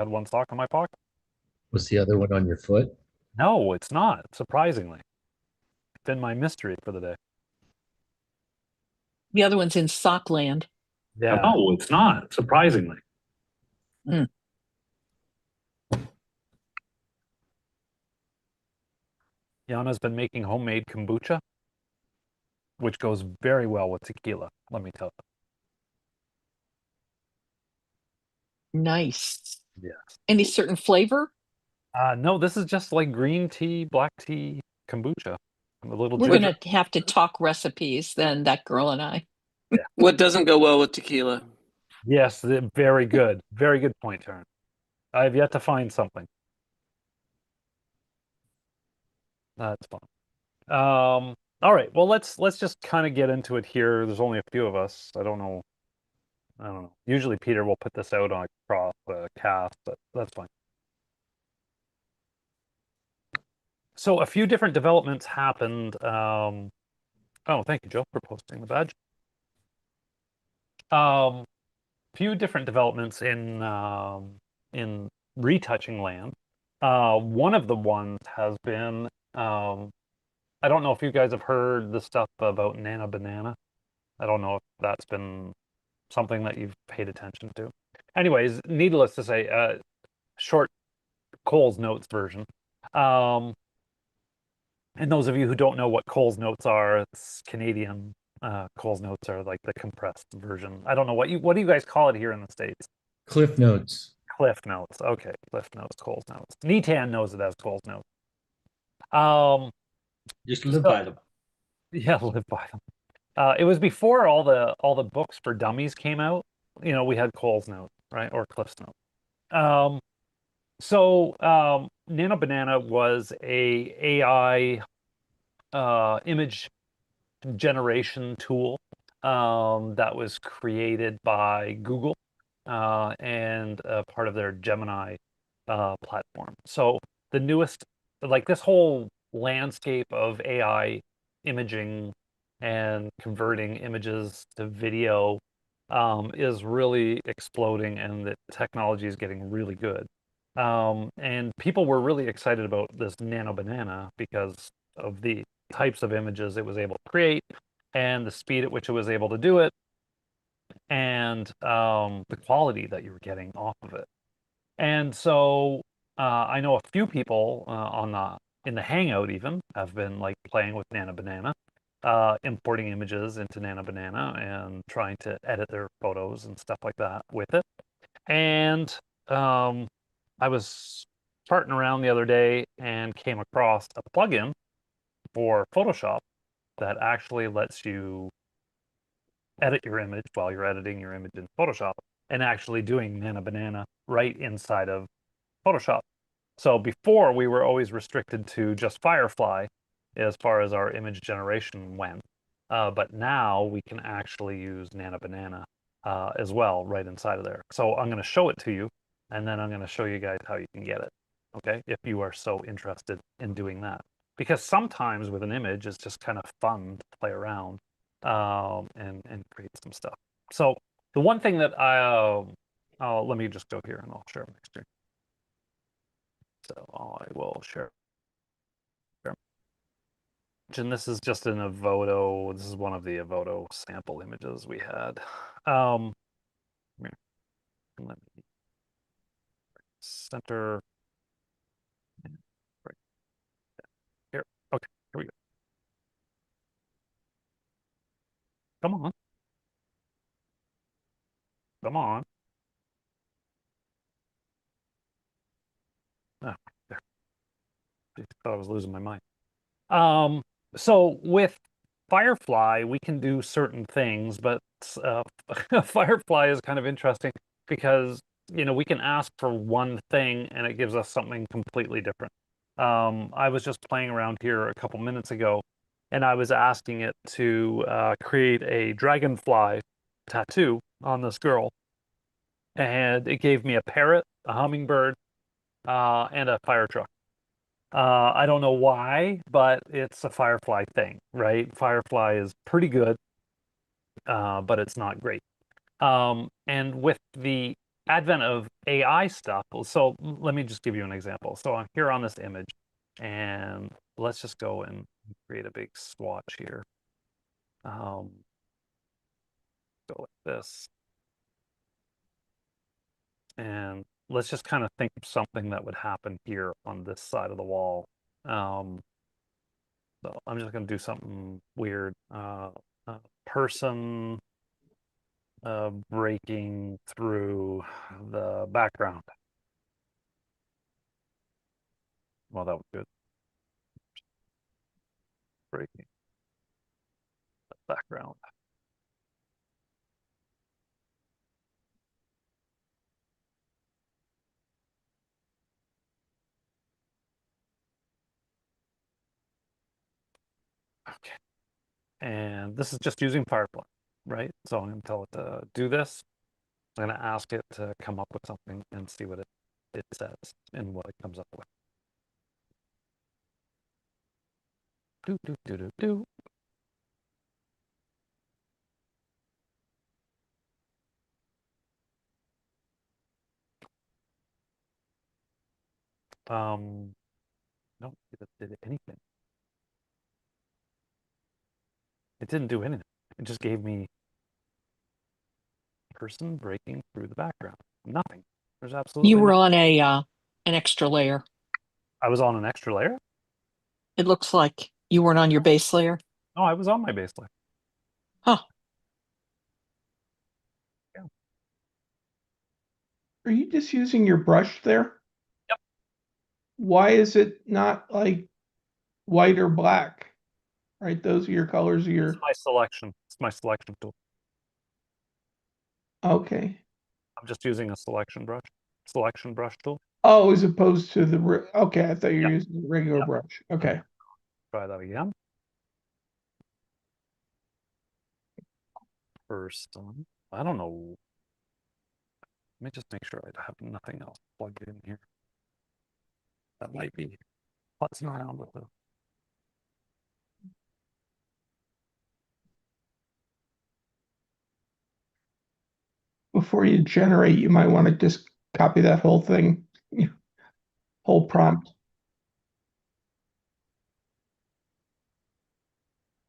had one sock in my pocket. Was the other one on your foot? No, it's not, surprisingly. It's been my mystery for the day. The other one's in Sockland. Yeah. No, it's not, surprisingly. Mm. Yana's been making homemade kombucha, which goes very well with tequila, let me tell Nice. you. Yes. Any certain flavor? No, this is just like green tea, black tea, kombucha. A little We're ginger. gonna have to talk recipes then, that girl and I. Yeah. What doesn't go well with tequila? Yes, very good. Very good point, Taryn. I've yet to find something. That's fun. All right. Well, let's just kind of get into it here. There's only a few of us. I don't know. Usually Peter will put this out on a cross cast, but that's fine. So a few different developments happened. Oh, thank you, Joe, for posting the badge. Few different developments in retouching land. One of the ones has been I don't know if you guys have heard the stuff about Nana Banana. I don't know if that's been something that you've paid attention to. Anyways, needless to say, short Cole's Notes version. And those of you who don't know what Cole's Notes are, it's Canadian. Cole's Notes are like the compressed version. I don't know what do you guys call it here in the States? Cliff Notes. Cliff Notes. Okay, Cliff Notes, Cole's Notes. Netan knows it as Cole's Notes. Um, Just live by them. Yeah, live by them. It was before all the books for dummies came out. You know, we had Cole's Note, right, or Cliff's Note. Nano Banana was a AI image generation tool that was created by Google and part of their Gemini platform. So the newest, like this whole landscape of AI imaging and converting images to video is really exploding, and the technology is getting really good. And people were really excited about this Nano Banana because of the types of images it was able to create and the speed at which it was able to do it and the quality that you were getting off of it. And so I know a few people in the Hangout even have been like playing with Nano Banana, importing images into Nano Banana and trying to edit their photos and stuff like that with it. And I was farting around the other day and came across a plugin for Photoshop that actually lets you edit your image while you're editing your image in Photoshop and actually doing Nano Banana right inside of Photoshop. So before we were always restricted to just Firefly as far as our image generation went. But now we can actually use Nano Banana as well right inside of there. So I'm going to show it to you, and then I'm going to show you guys how you can get it, okay? If you are so interested in doing that. Because sometimes with an image, it's just kind of fun to play around and create some stuff. So the one thing that let me just go here and I'll share my screen. So I will share. And this is just an Avoto. This is one of the Avoto sample images we had. Let me center. Right here. Okay, here we go. Come on. Come on. Oh, there. I thought I was losing my mind. So with Firefly, we can do certain things, but Firefly is kind of interesting because, you know, we can ask for one thing and it gives us something completely different. I was just playing around here a couple minutes ago and I was asking it to create a dragonfly tattoo on this girl. And it gave me a parrot, a hummingbird, and a fire truck. I don't know why, but it's a Firefly thing, right? Firefly is pretty good, but it's not great. And with the advent of AI stuff. So let me just give you an example. So I'm here on this image, and let's just go and create a big swatch here. Go like this. And let's just kind of think of something that would happen here on this side of the wall. So I'm just going to do something weird. Person breaking through the background. Well, that was good. Breaking the background. Okay. And this is just using Firefly, right? So I'm going to tell it to do this. I'm going to ask it to come up with something and see what it says and what it comes up with. Do, do, do, do, do. No, it did anything. It didn't do anything. It just gave me person breaking through the background. Nothing. There's absolutely You were nothing. on an extra layer. I was on an extra layer? It looks like you weren't on your base layer. No, I was on my base layer. Huh. Are you just using your brush there? Yep. Why is it not like white or black? Right, those are your colors of It's your, my selection. It's my selection tool. okay. I'm just using a selection brush tool. Oh, as opposed to okay, I thought you were Yep. using a regular Yep. brush. Okay. Try that again. Person. I don't know. Let me just make sure I have nothing else plugged in here. That might be futzing around with it. Before you generate, you might want to just copy that whole thing, whole prompt.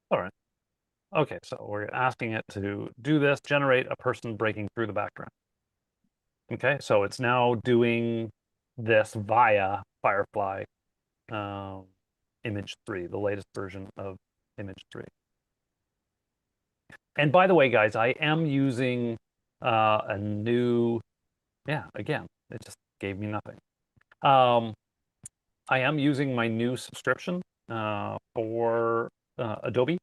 All right. Okay, so we're asking it to do this, generate a person breaking through the background. Okay, so it's now doing this via Firefly Image 3, the latest version of Image 3. And by the way, guys, I am using a new, yeah, again, it just gave me nothing. I am using my new subscription for Adobe.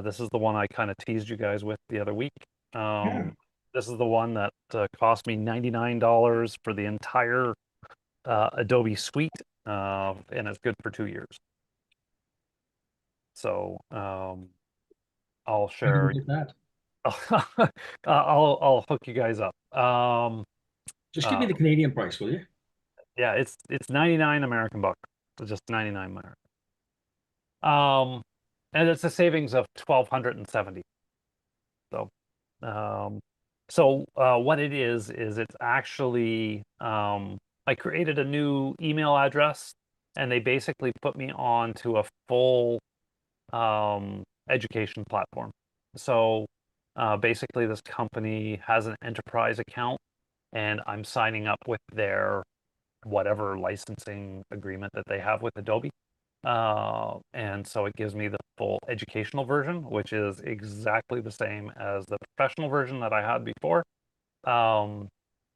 This is the one I kind of teased you guys with the other week. This is the one that cost me $99 for the entire Adobe suite, and it's good for 2 years. So I'll share. That. I'll hook you guys up. Just give me the Canadian price, will you? Yeah, it's 99 American bucks. It's just 99 American. And it's a savings of 1,270. So what it is it's actually I created a new email address, and they basically put me on to a full education platform. So basically, this company has an enterprise account, and I'm signing up with their whatever licensing agreement that they have with Adobe. And so it gives me the full educational version, which is exactly the same as the professional version that I had before. No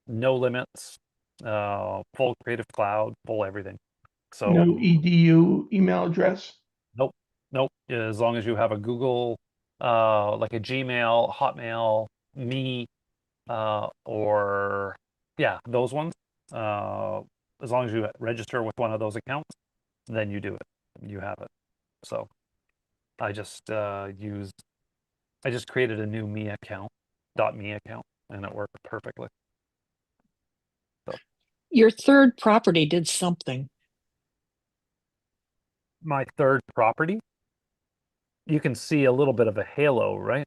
limits, full Creative Cloud, full everything. So No edu email address. nope. As long as you have a Google, like a Gmail, Hotmail, Me, or yeah, those ones. As long as you register with one of those accounts, then you do it. You have it. So I just created a new me account, .me account, and it worked perfectly. Your third property did something. My third property, you can see a little bit of a halo, right?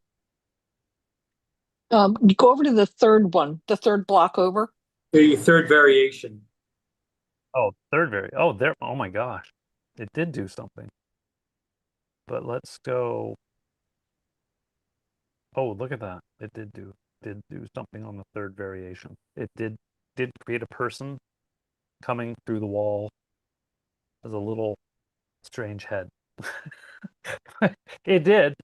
You go over to the third one, the third block over. The third variation. Oh, third very. Oh, there. Oh my gosh, it did do something. But let's go. Oh, look at that! It did do something on the third variation. It did create a person coming through the wall as a little strange head. It did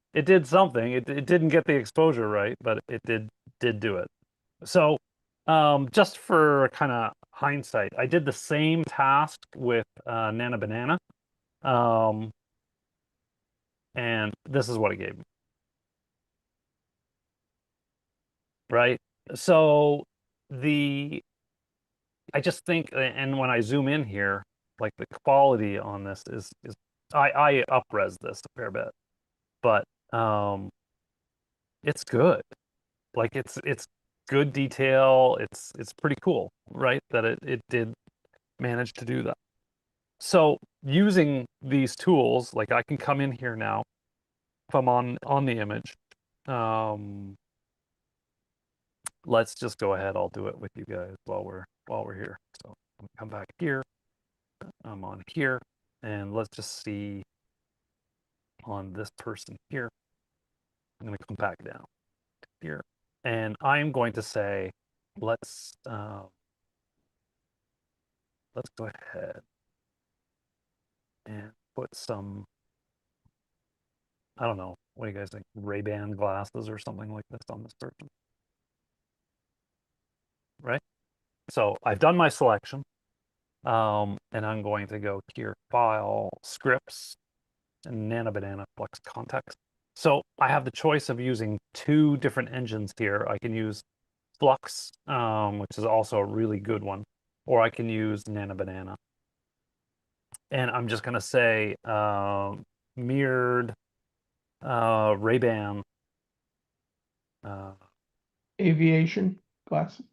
something. It didn't get the exposure right, but it did do it. So, just for kind of hindsight, I did the same task with Nana Banana, and this is what it gave me. Right? So I just think, and when I zoom in here, like the quality on this is I up-res this a fair bit, but it's good. Like it's good detail. It's pretty cool, right? That it did manage to do that. So using these tools, like I can come in here now, if I'm on the image. Let's just go ahead. I'll do it with you guys while we're here. So I'm come back here. I'm on here, and let's just see on this person here. I'm going to come back down here, and I'm going to say, let's go ahead and put some, I don't know, what do you guys think? Ray-Ban glasses or something like this on this person, right? So I've done my selection, and I'm going to go here, File, Scripts, and Nana Banana Flex Context. So I have the choice of using two different engines here. I can use Flux, which is also a really good one, or I can use Nana Banana. And I'm just going to say mirrored Ray-Ban. Aviation glasses.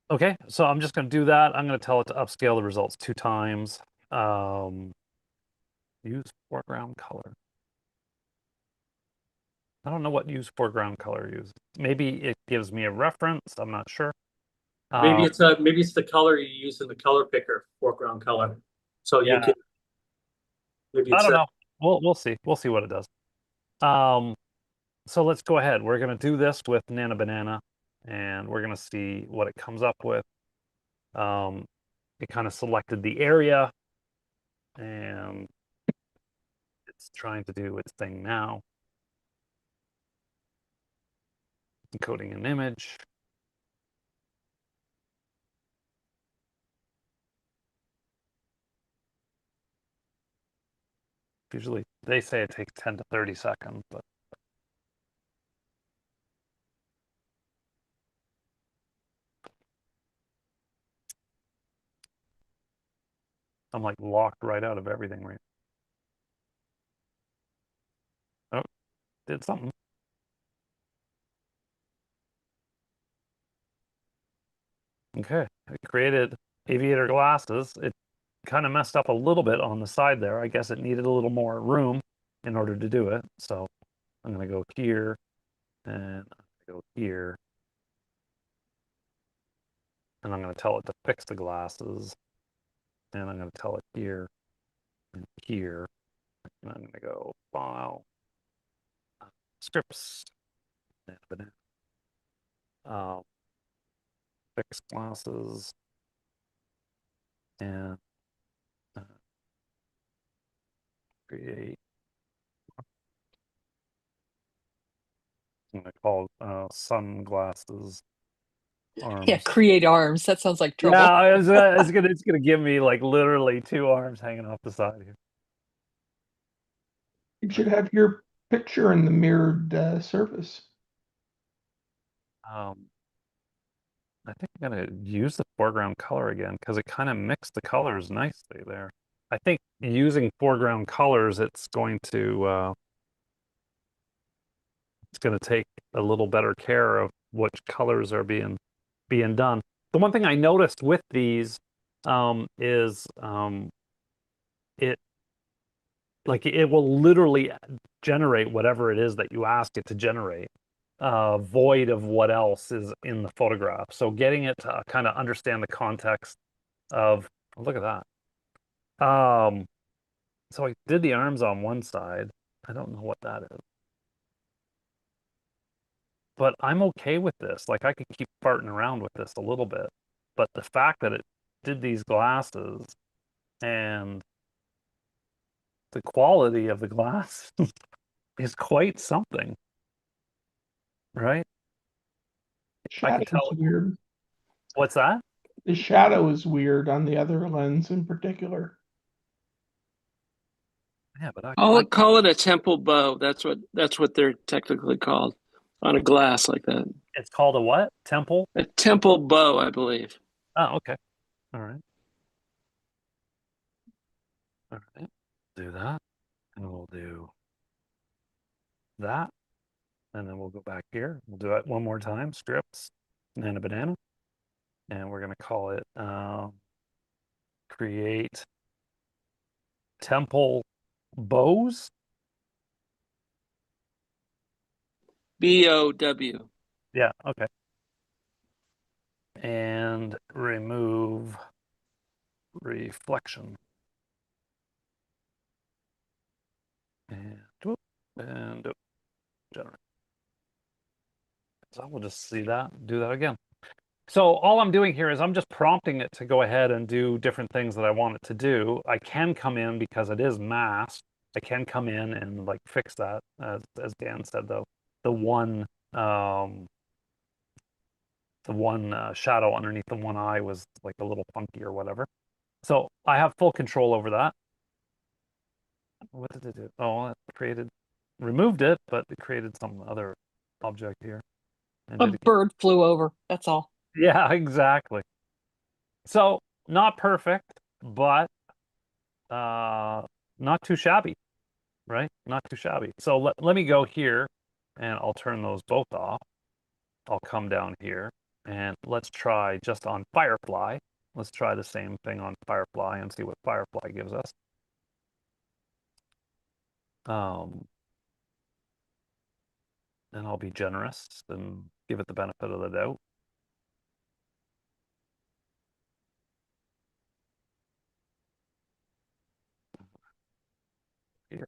Okay, so I'm just going to do that. I'm going to tell it to upscale the results 2 times. Use foreground color. I don't know what use foreground color uses. Maybe it gives me a reference. I'm not sure. Maybe it's the color you use in the color picker, foreground color. So you Yeah. can maybe I it's don't know. We'll see. We'll see what it does. So let's go ahead. We're going to do this with Nana Banana, and we're going to see what it comes up with. It kind of selected the area, and it's trying to do its thing now. Encoding an image. Usually they say it takes 10 to 30 seconds, but I'm like locked right out of everything right. Oh, did something. Okay, I created aviator glasses. It kind of messed up a little bit on the side there. I guess it needed a little more room in order to do it. So I'm going to go here and go here. And I'm going to tell it to fix the glasses. And I'm going to tell it here and here. And I'm going to go File, Scripts, fix glasses, and create. I'm going to call sunglasses. Arms. Yeah, create arms. That sounds like trouble. Yeah, it's gonna give me like literally 2 arms hanging off the side here. You should have your picture in the mirrored surface. I think I'm gonna use the foreground color again because it kind of mixed the colors nicely there. I think using foreground colors, it's going to take a little better care of which colors are being done. The one thing I noticed with these is it it will literally generate whatever it is that you ask it to generate, void of what else is in the photograph. So getting it to kind of understand the context of, look at that. So I did the arms on one side. I don't know what that is. But I'm okay with this. Like, I could keep farting around with this a little bit. But the fact that it did these glasses and the quality of the glass is quite something. Right? I could Shadow's tell. weird. What's that? The shadow is weird on the other lens in particular. Yeah, but Call it a temple bow. That's what they're technically called on a glass like that. it's called a what? Temple? A temple bow, I believe. Oh, okay. All right. All right. Do that. And we'll do that. And then we'll go back here. We'll do it one more time. Scripts, banana. And we're going to call it create temple bows. BOW. Yeah, okay. And remove reflection. And whoop, and generate. So we'll just see that, do that again. So all I'm doing here is I'm just prompting it to go ahead and do different things that I want it to do. I can come in because it is masked. I can come in and like fix that, as Dan said, though. The one shadow underneath the one eye was like a little funky or whatever. So I have full control over that. What did it do? Oh, it removed it, but it created some other object here. And A did it bird flew over. That's all. Yeah, exactly. So not perfect, but not too shabby, right? Not too shabby. So let me go here and I'll turn those both off. I'll come down here and let's try just on Firefly. Let's try the same thing on Firefly and see what Firefly gives us. And I'll be generous and give it the benefit of the doubt. Here.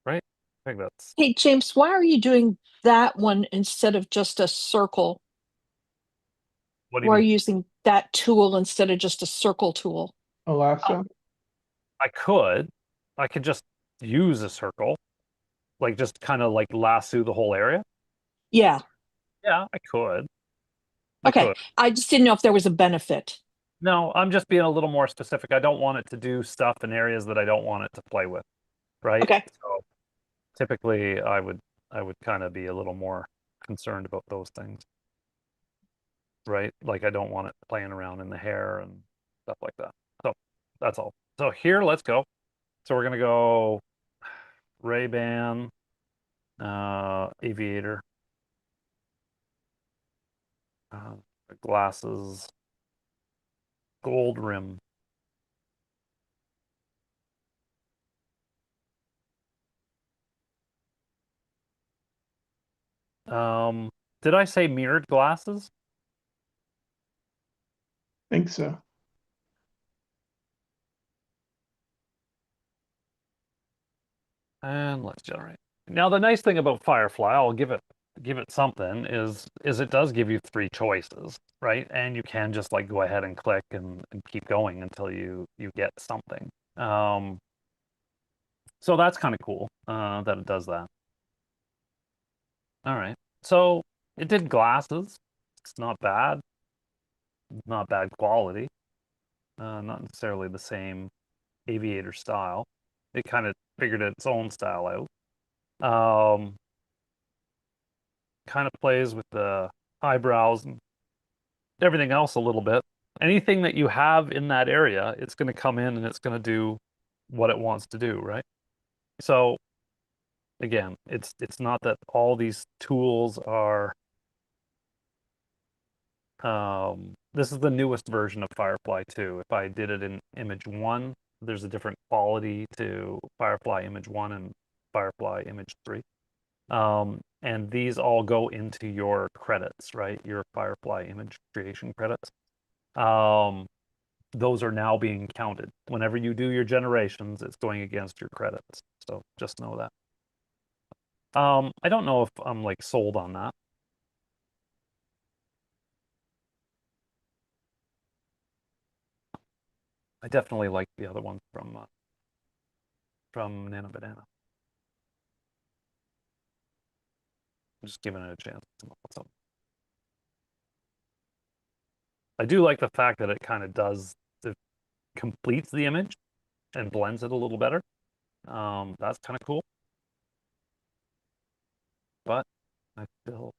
Right? I think that's Hey, James, why are you doing that one instead of just a circle? what do you Why are mean? you using that tool instead of just a circle tool? Alaska. I could just use a circle, like just kind of like lasso the whole area. Yeah. Yeah, I could. I Okay. could. I just didn't know if there was a benefit. No, I'm just being a little more specific. I don't want it to do stuff in areas that I don't want it to play with, right? Okay. So typically I would kind of be a little more concerned about those things. Right? Like I don't want it playing around in the hair and stuff like that. So that's all. So here, let's go. So we're gonna go Ray-Ban, Aviator, glasses, gold rim. Did I say mirrored glasses? Think so. And let's generate. Now the nice thing about Firefly, I'll give it something, is it does give you 3 choices, right? And you can just like go ahead and click and keep going until you get something. So that's kind of cool that it does that. All right. So it did glasses. It's not bad. Not bad quality. Not necessarily the same aviator style. It kind of figured its own style out. Kind of plays with the eyebrows and everything else a little bit. Anything that you have in that area, it's going to come in and it's going to do what it wants to do, right? So again, it's not that all these tools are this is the newest version of Firefly 2. If I did it in image 1, there's a different quality to Firefly image 1 and Firefly image 3. And these all go into your credits, right? Your Firefly image creation credits. Those are now being counted. Whenever you do your generations, it's going against your credits. So just know that. I don't know if I'm like sold on that. I definitely like the other one from Nano Banana. I'm just giving it a chance. I do like the fact that it kind of completes the image and blends it a little better. That's kind of cool. But I still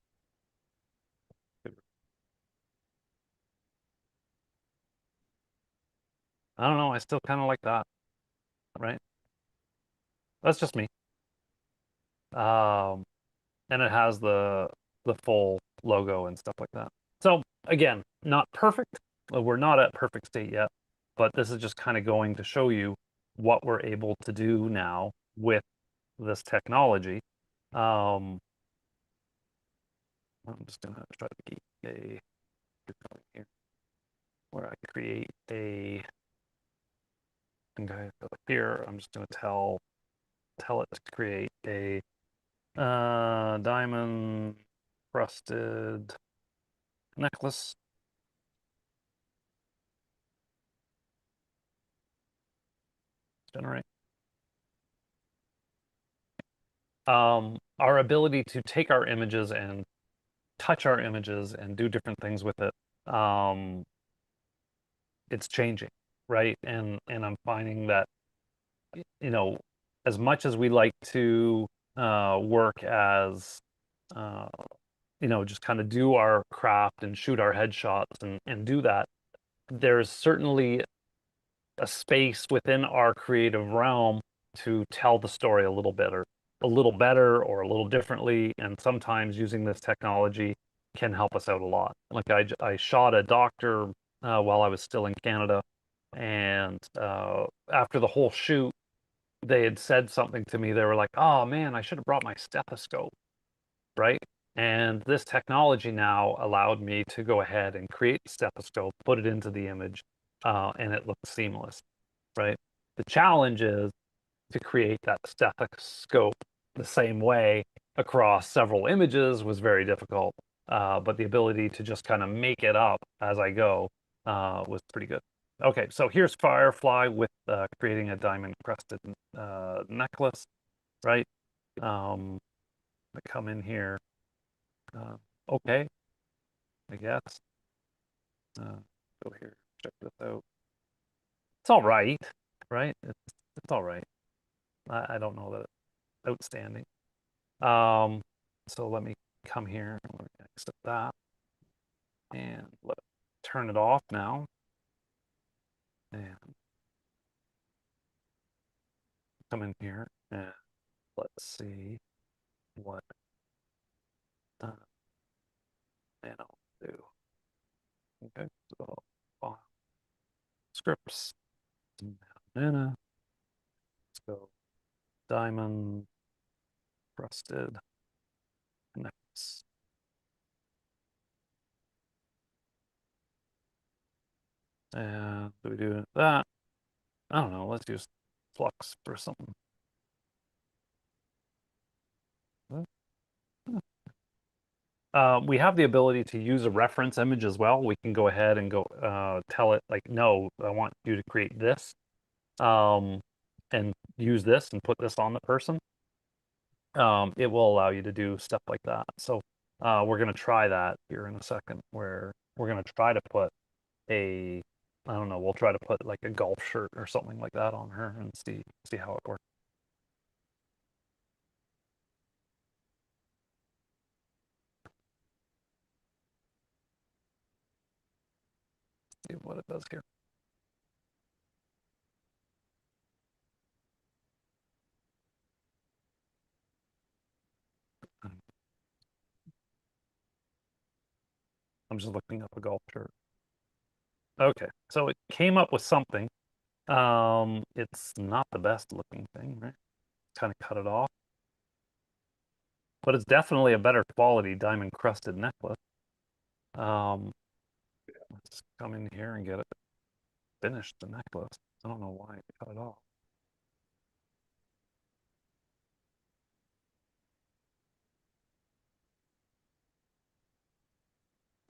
I don't know, I still kind of like that, right? That's just me. And it has the full logo and stuff like that. So again, not perfect. We're not at perfect state yet, but this is just kind of going to show you what we're able to do now with this technology. I'm just gonna try to keep a here where I create a. Okay, so here I'm just gonna tell it to create a diamond crusted necklace. Generate. Our ability to take our images and touch our images and do different things with it, it's changing, right? And I'm finding that, you know, as much as we like to work as just kind of do our craft and shoot our headshots and do that, there's certainly a space within our creative realm to tell the story a little better or a little differently. And sometimes using this technology can help us out a lot. Like I shot a doctor while I was still in Canada. And after the whole shoot, they had said something to me. They were like, oh man, I should have brought my stethoscope, right? And this technology now allowed me to go ahead and create the stethoscope, put it into the image, and it looked seamless, right? The challenge is to create that stethoscope the same way across several images was very difficult. But the ability to just kind of make it up as I go was pretty good. Okay, so here's Firefly with creating a diamond crusted necklace, right? I come in here. Okay, I guess. Go here, check this out. It's all right, right? It's all right. I don't know that it's outstanding. So let me come here. Let me exit that, and turn it off now. And come in here, and let's see what Nano do. Okay, so file scripts. Nano. Let's go diamond crusted necklace. And do we do that? I don't know. Let's use flux for something. We have the ability to use a reference image as well. We can go ahead and go tell it like, no, I want you to create this and use this and put this on the person. It will allow you to do stuff like that. So we're going to try that here in a second, where we're going to try to put I don't know, we'll try to put like a golf shirt or something like that on her and see how it works. See what it does here. I'm just looking up a golf shirt. Okay, so it came up with something. It's not the best looking thing, right? Kind of cut it off. But it's definitely a better quality diamond crusted necklace. Let's come in here and get it. Finish the necklace. I don't know why it cut it off.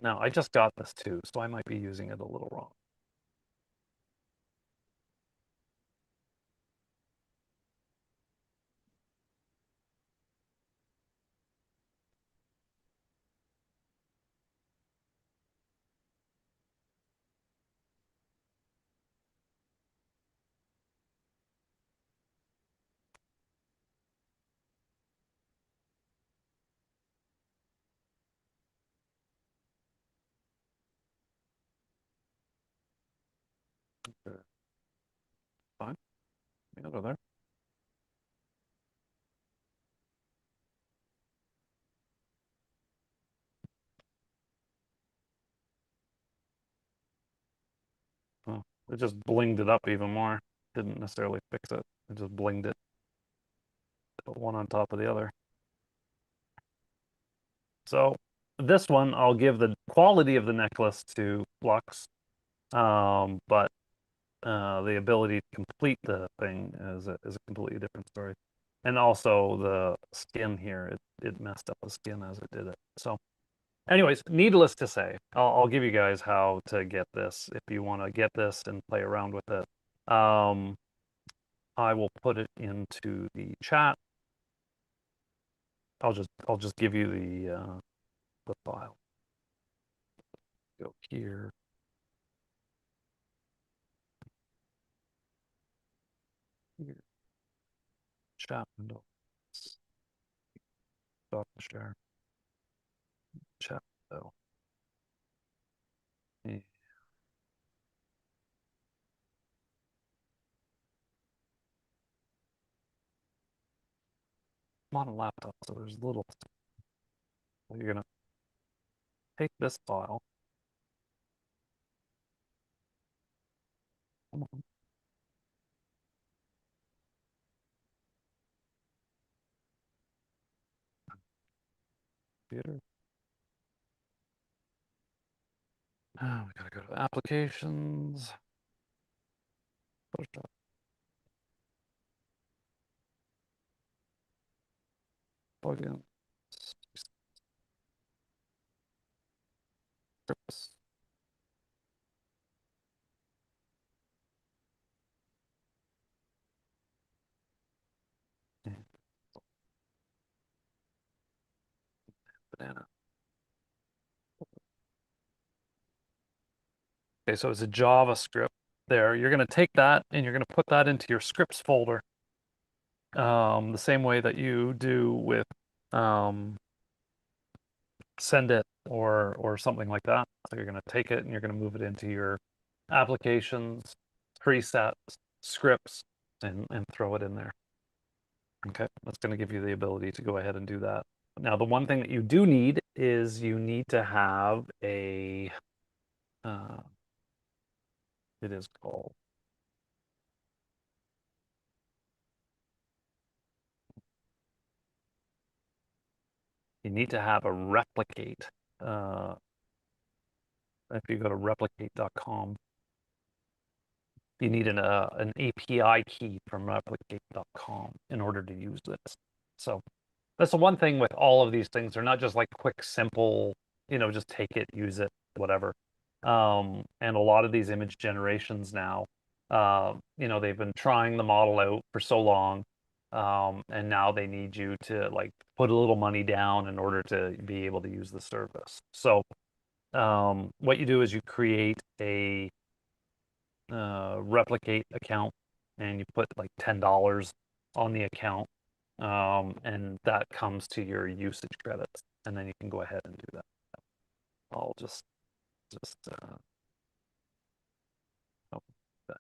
Now, I just got this too, so I might be using it a little wrong. Okay. Fine. Get over there. Oh, it just blinged it up even more. Didn't necessarily fix it. It just blinged it. Put one on top of the other. So this one, I'll give the quality of the necklace to Flux, but the ability to complete the thing is a completely different story. And also the skin here, it messed up the skin as it did it. So anyways, needless to say, I'll give you guys how to get this if you want to get this and play around with it. I will put it into the chat. I'll just give you the file. Go here. Here. Chat window. Stop the share. Chat window. Yeah. I'm on a laptop, so there's little. So you're gonna take this file. Come on. Computer. We gotta go to applications. Photoshop. Plugins. Scripts. And banana. Okay, so it's a JavaScript there. You're going to take that and you're going to put that into your scripts folder. The same way that you do with send it or something like that. So you're going to take it and you're going to move it into your applications, presets, scripts, and throw it in there. Okay, that's going to give you the ability to go ahead and do that. Now, the one thing that you do need is you need to have a, it is called, you need to have a replicate. If you go to replicate.com, you need an API key from replicate.com in order to use this. So that's the one thing with all of these things. They're not just like quick, simple, just take it, use it, whatever. And a lot of these image generations now, they've been trying the model out for so long. And now they need you to like put a little money down in order to be able to use the service. So what you do is you create a replicate account and you put like $10 on the account, and that comes to your usage credits, and then you can go ahead and do that. I'll just oh, that.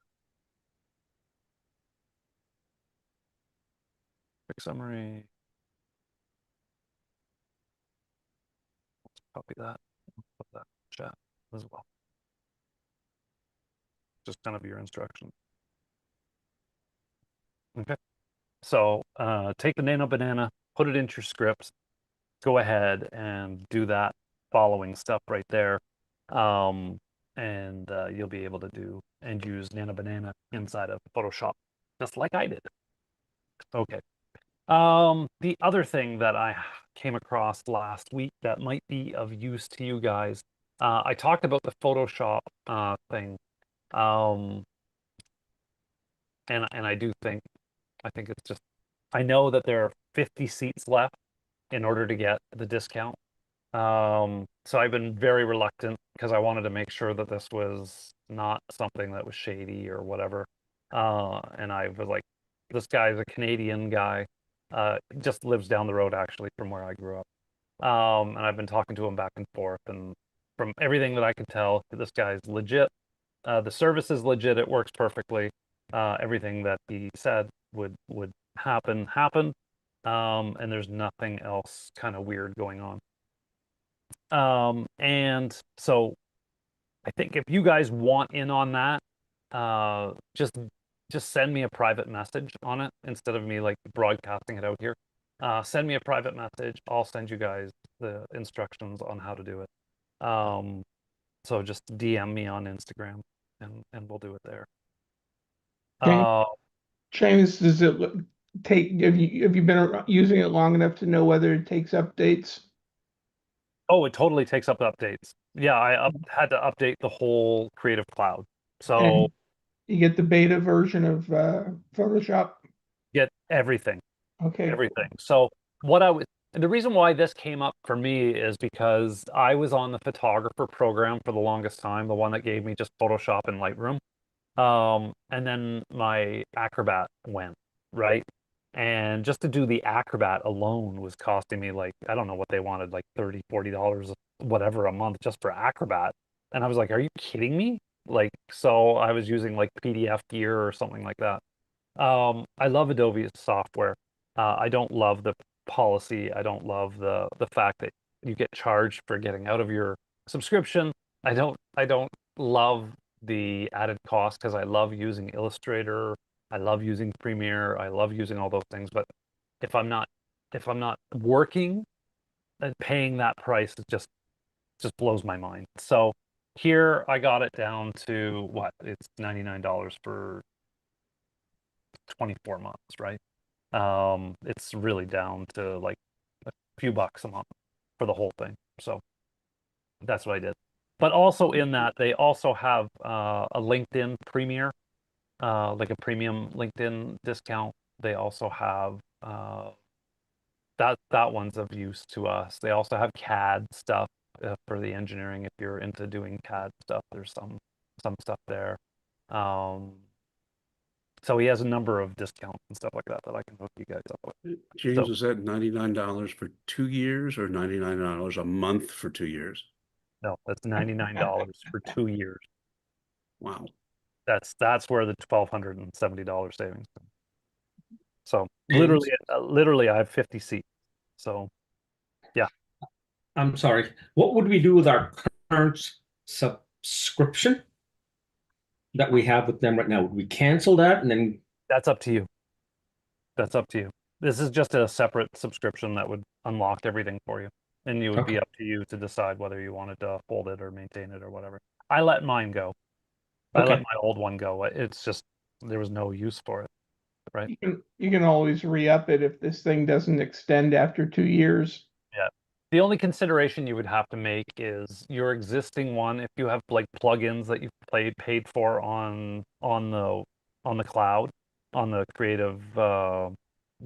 Quick summary. Let's copy that. Put that in chat as well. just kind of your instructions. Okay. So take the Nano Banana, put it into your scripts, go ahead and do that following stuff right there. And you'll be able to do and use Nano Banana inside of Photoshop, just like I did. Okay. The other thing that I came across last week that might be of use to you guys, I talked about the Photoshop thing, and I do think, I think it's just, I know that there are 50 seats left in order to get the discount. So I've been very reluctant because I wanted to make sure that this was not something that was shady or whatever. And I was like, this guy's a Canadian guy, just lives down the road actually from where I grew up. And I've been talking to him back and forth, and from everything that I could tell, this guy's legit. The service is legit. It works perfectly. Everything that he said would happen. And there's nothing else kind of weird going on. And so I think if you guys want in on that, just send me a private message on it instead of me like broadcasting it out here. Send me a private message. I'll send you guys the instructions on how to do it. So just DM me on Instagram and we'll do it there. James, does it take, have you been using it long enough to know whether it takes updates? Oh, it totally takes up updates. Yeah, I had to update the whole Creative Cloud. So And you get the beta version of Photoshop? get everything. Okay. Everything. So what I was, the reason why this came up for me is because I was on the photographer program for the longest time, the one that gave me just Photoshop and Lightroom. And then my Acrobat went, right? And just to do the Acrobat alone was costing me like, I don't know what they wanted, like $30, $40, whatever a month just for Acrobat. And I was like, are you kidding me? Like, so I was using like PDF Gear or something like that. I love Adobe software. I don't love the policy. I don't love the fact that you get charged for getting out of your subscription. I don't love the added cost because I love using Illustrator. I love using Premiere. I love using all those things. But if I'm not working, then paying that price is just blows my mind. So here I got it down to what? It's $99 for 24 months, right? It's really down to like a few bucks a month for the whole thing. So that's what I did. But also in that, they also have a LinkedIn Premier, like a premium LinkedIn discount. They also have that one's of use to us. They also have CAD stuff for the engineering. If you're into doing CAD stuff, there's some stuff there. So he has a number of discounts and stuff like that that I can hook you guys up with. James, So- is that $99 for 2 years or $99 a month for 2 years? No, that's $99 for 2 years. Wow. That's where the $1,270 savings. So James? literally, I have 50 seats. So I'm sorry. What would we do with our current subscription that we have with them right now? Would we cancel that and then? that's up to you. That's up to you. This is just a separate subscription that would unlock everything for you, and it would be Okay. up to you to decide whether you wanted to hold it or maintain it or whatever. I let mine go. I let Okay. my old one go. It's just there was no use for it, right? You can always re-up it if this thing doesn't extend after 2 years. Yeah. The only consideration you would have to make is your existing one. If you have like plugins that you've paid for on the cloud, on the creative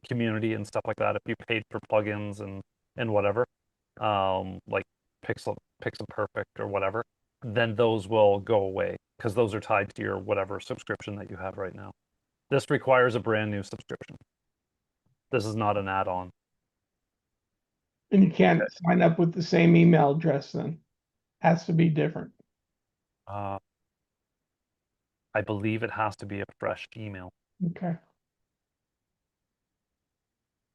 community and stuff like that. If you paid for plugins and whatever, like Pixel Perfect or whatever, then those will go away because those are tied to your whatever subscription that you have right now. This requires a brand new subscription. This is not an add-on. And you can't sign up with the same email address then. Has to be different. I believe it has to be a fresh email, Okay.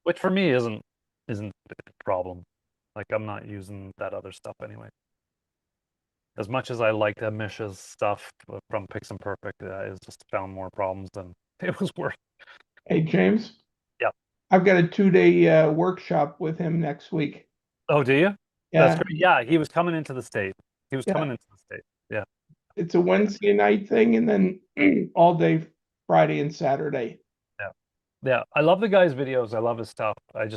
which for me isn't a problem. Like I'm not using that other stuff anyway. as much as I liked Mish's stuff from Pix and Perfect, I just found more problems than it was worth. Hey, James? Yep. I've got a 2-day workshop with him next week. Oh, do you? That's Yeah, great. Yeah, he was coming into the state. He was Yeah. coming into the state. Yeah. it's a Wednesday night thing and then all day Friday and Saturday. Yeah. I love the guy's videos. I love his stuff. I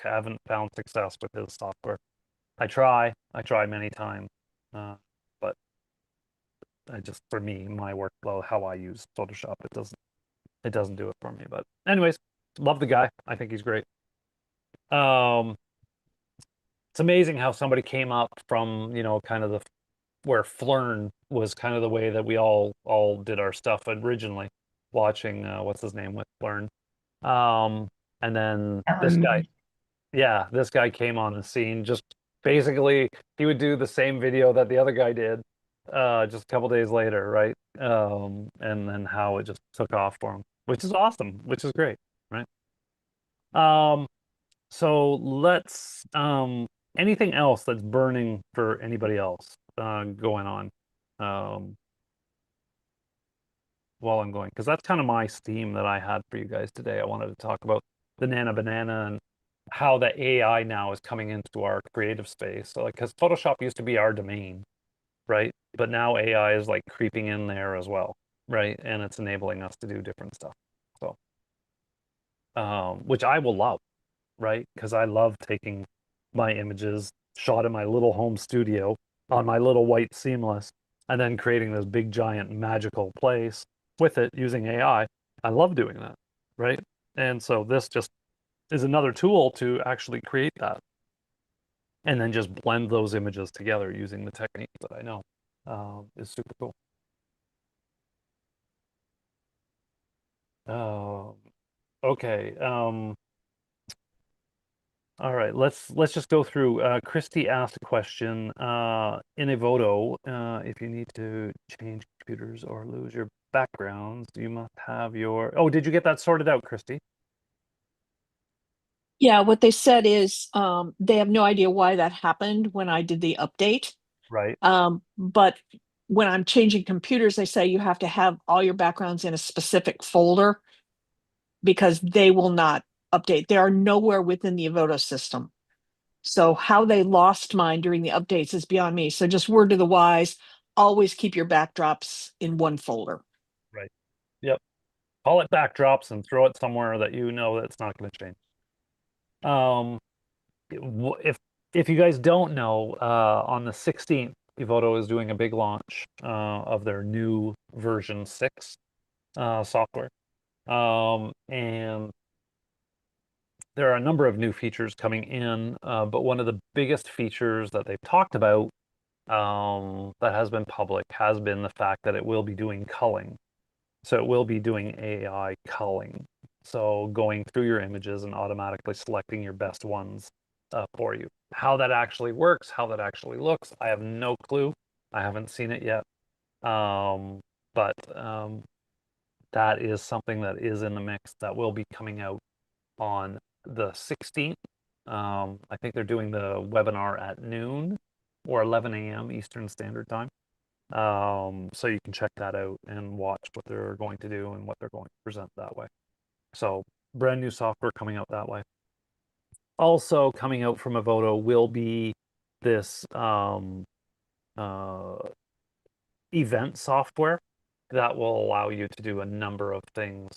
haven't found success with his software. I try many times. But for me, my workflow, how I use Photoshop, it doesn't do it for me. But anyways, love the guy. I think he's great. It's amazing how somebody came up from, kind of where Flern was kind of the way that we all did our stuff originally, watching what's his name with Flern. And then this guy, this guy came on the scene. Just basically, he would do the same video that the other guy did, just a couple days later, right? And then how it just took off for him, which is awesome, which is great, right? So let's anything else that's burning for anybody else going on while I'm going, because that's kind of my theme that I had for you guys today. I wanted to talk about the Nana Banana and how the AI now is coming into our creative space. So, like, because Photoshop used to be our domain, right? But now AI is like creeping in there as well, right? And it's enabling us to do different stuff. So, which I will love, right? Because I love taking my images shot in my little home studio on my little white seamless and then creating this big giant magical place with it using AI. I love doing that, right? And so this just is another tool to actually create that and then just blend those images together using the techniques that I know is super cool. Okay. All right, let's just go through. Christy asked a question. In a Voto, if you need to change computers or lose your backgrounds, you must have your. Oh, did you get that sorted out, Christy? Yeah, what they said is they have no idea why that happened when I did the update. Right. But when I'm changing computers, they say you have to have all your backgrounds in a specific folder because they will not update. They are nowhere within the Avoto system. So how they lost mine during the updates is beyond me. So just word to the wise, always keep your backdrops in one folder. Right. Yep. Call it backdrops and throw it somewhere that you know that's not going to change. If you guys don't know, on the 16th, Evoto is doing a big launch of their new version 6 software. And there are a number of new features coming in, but one of the biggest features that they've talked about that has been public has been the fact that it will be doing culling. So it will be doing AI culling. So going through your images and automatically selecting your best ones for you. How that actually works, how that actually looks, I have no clue. I haven't seen it yet. But that is something that is in the mix that will be coming out on the 16th. I think they're doing the webinar at noon or 11 a.m. Eastern Standard Time. So you can check that out and watch what they're going to do and what they're going to present that way. So brand new software coming out that way. Also coming out from Avoto will be this event software that will allow you to do a number of things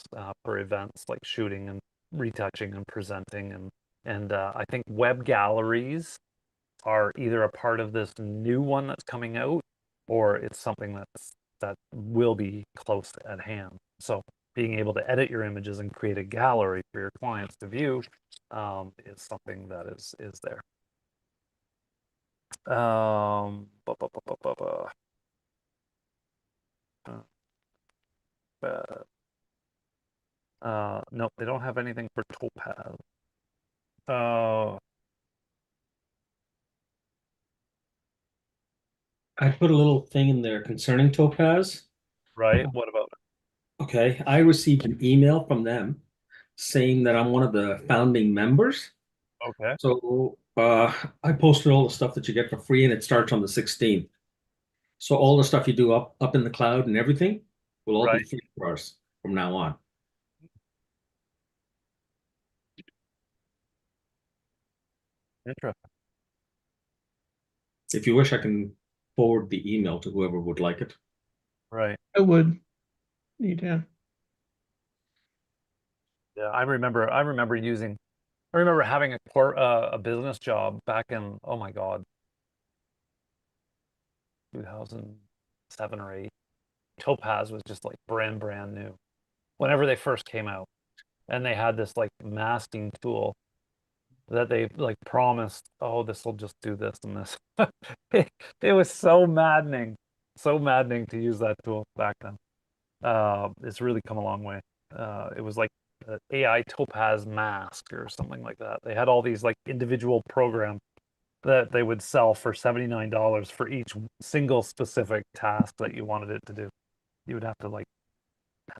for events like shooting and retouching and presenting and I think web galleries are either a part of this new one that's coming out or it's something that will be close at hand. So being able to edit your images and create a gallery for your clients to view is something that is there. No, they don't have anything for Topaz. I put a little thing in there concerning Topaz. Right. What about it? Okay, I received an email from them saying that I'm one of the founding members. Okay. So I posted all the stuff that you get for free, and it starts on the 16th. So all the stuff you do up in the cloud and everything will all be Right. free for us from now on. Interesting. If you wish, I can forward the email to whoever would like it. Right. I would need to. Yeah, I remember using. I remember having a business job back in, oh my God, 2007 or 8. Topaz was just like brand new whenever they first came out, and they had this like masking tool that they like promised, oh, this will just do this and this. It was so maddening to use that tool back then. It's really come a long way. It was like AI Topaz mask or something like that. They had all these like individual programs that they would sell for $79 for each single specific task that you wanted it to do. You would have to like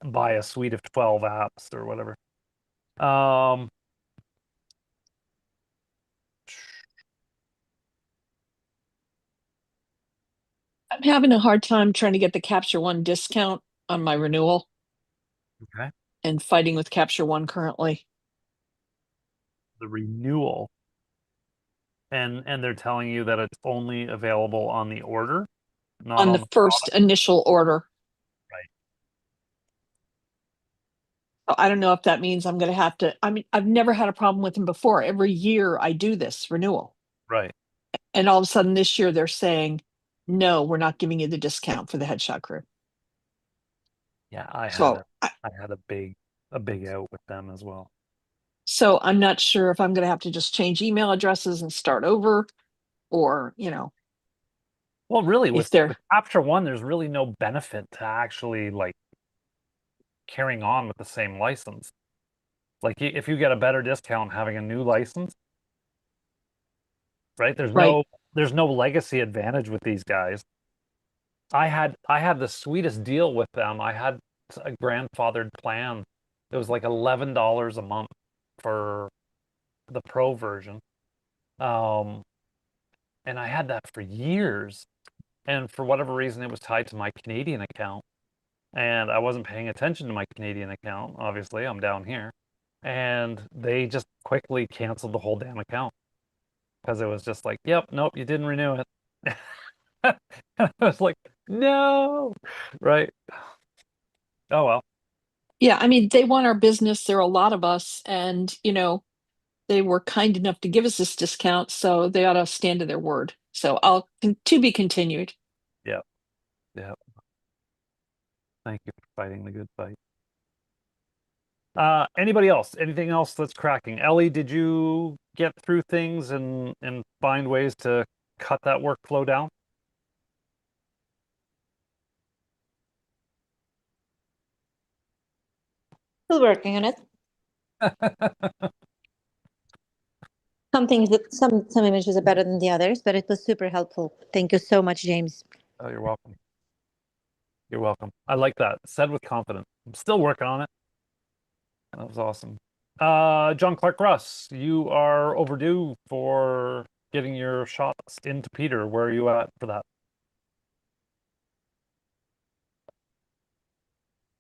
buy a suite of 12 apps or whatever. I'm having a hard time trying to get the Capture One discount on my renewal Okay. and fighting with Capture One currently. The renewal. And they're telling you that it's only available on the order, not On on the the first initial order. Right. So I don't know if that means I'm going to have to. I mean, I've never had a problem with them before. Every year I do this renewal. Right. And all of a sudden this year they're saying, no, we're not giving you the discount for the headshot crew. Yeah, So I had a big out with them as well. So I'm not sure if I'm going to have to just change email addresses and start over, or, Well, really, if with they're Capture One, there's really no benefit to actually like carrying on with the same license. Like if you get a better discount having a new license, right? right. There's no legacy advantage with these guys. I had the sweetest deal with them. I had a grandfathered plan. It was like $11 a month for the pro version. And I had that for years. And for whatever reason, it was tied to my Canadian account. And I wasn't paying attention to my Canadian account. Obviously, I'm down here. And they just quickly canceled the whole damn account because it was just like, yep, nope, you didn't renew it. I was like, no, right? Oh, well. Yeah, I mean, they want our business. There are a lot of us, and they were kind enough to give us this discount, so they ought to stand to their word. So to be continued. Yeah. Yeah. Thank you for fighting the good fight. Anybody else? Anything else that's cracking? Ellie, did you get through things and find ways to cut that workflow down? Still working on it. Some things that some images are better than the others, but it was super helpful. Thank you so much, James. Oh, you're welcome. You're welcome. I like that. Said with confidence. I'm still working on it. That was awesome. John Clark Russ, you are overdue for getting your shots into Peter. Where are you at for that?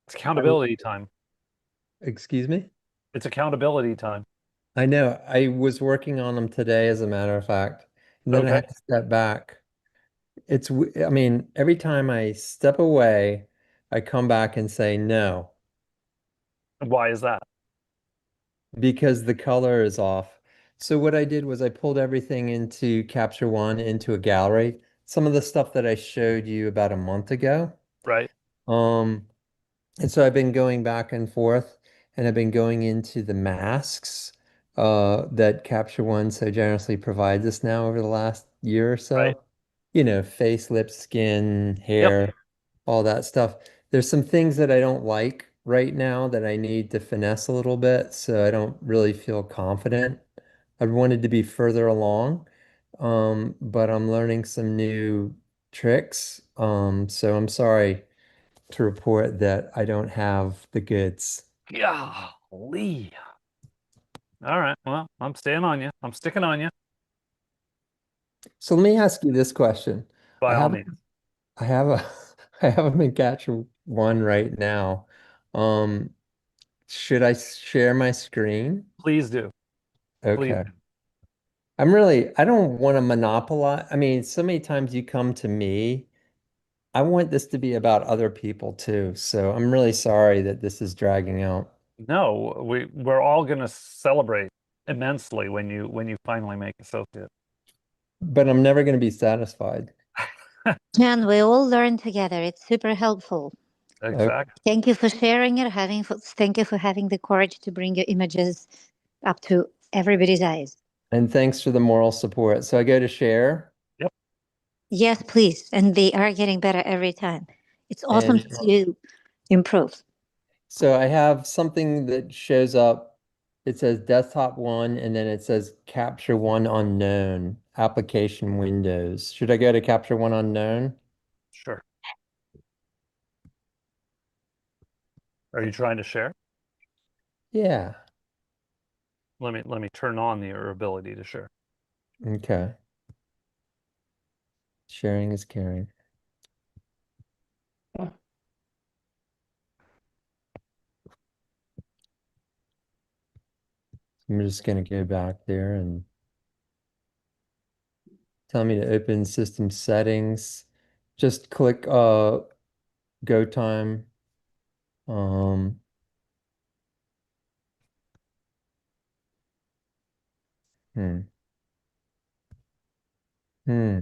It's accountability time. Excuse me? It's accountability time. I know. I was working on them today, as a matter of fact. And then I Okay. had to step back. I mean, every time I step away, I come back and say no, Why is that? because the color is off. So what I did was I pulled everything into Capture One into a gallery. Some of the stuff that I showed you about a month ago. Right. Um, And so I've been going back and forth, and I've been going into the masks that Capture One so generously provides us now over the last year or Right. so. Face, lips, skin, Yep. hair, all that stuff. There's some things that I don't like right now that I need to finesse a little bit, so I don't really feel confident. I wanted to be further along, but I'm learning some new tricks. So I'm sorry to report that I don't have the goods. Golly. All right. Well, I'm staying on you. I'm sticking on you. So let me ask you this question. By I all have means. I have a I have them in capture one right now. Um, should I share my screen? Please do. Please. Okay. I don't want to monopolize. I mean, so many times you come to me. I want this to be about other people too. So I'm really sorry that this is dragging out. No, we're all gonna celebrate immensely when you finally make associate. But I'm never going to be satisfied. And we all learn together. It's super helpful. Exactly. Thank you for sharing it. Thank you for having the courage to bring your images up to everybody's eyes. And thanks for the moral support. So I go to share. Yep. Yes, please. And they are getting better every time. It's awesome And to see you improve. so I have something that shows up. It says desktop one, and then it says capture one unknown application windows. Should I go to capture one unknown? Sure. Are you trying to share? Yeah. Let me turn on your ability to share. Okay. Sharing is caring. I'm just going to go back there and tell me to open system settings. Just click go time. Um, hmm. Hmm.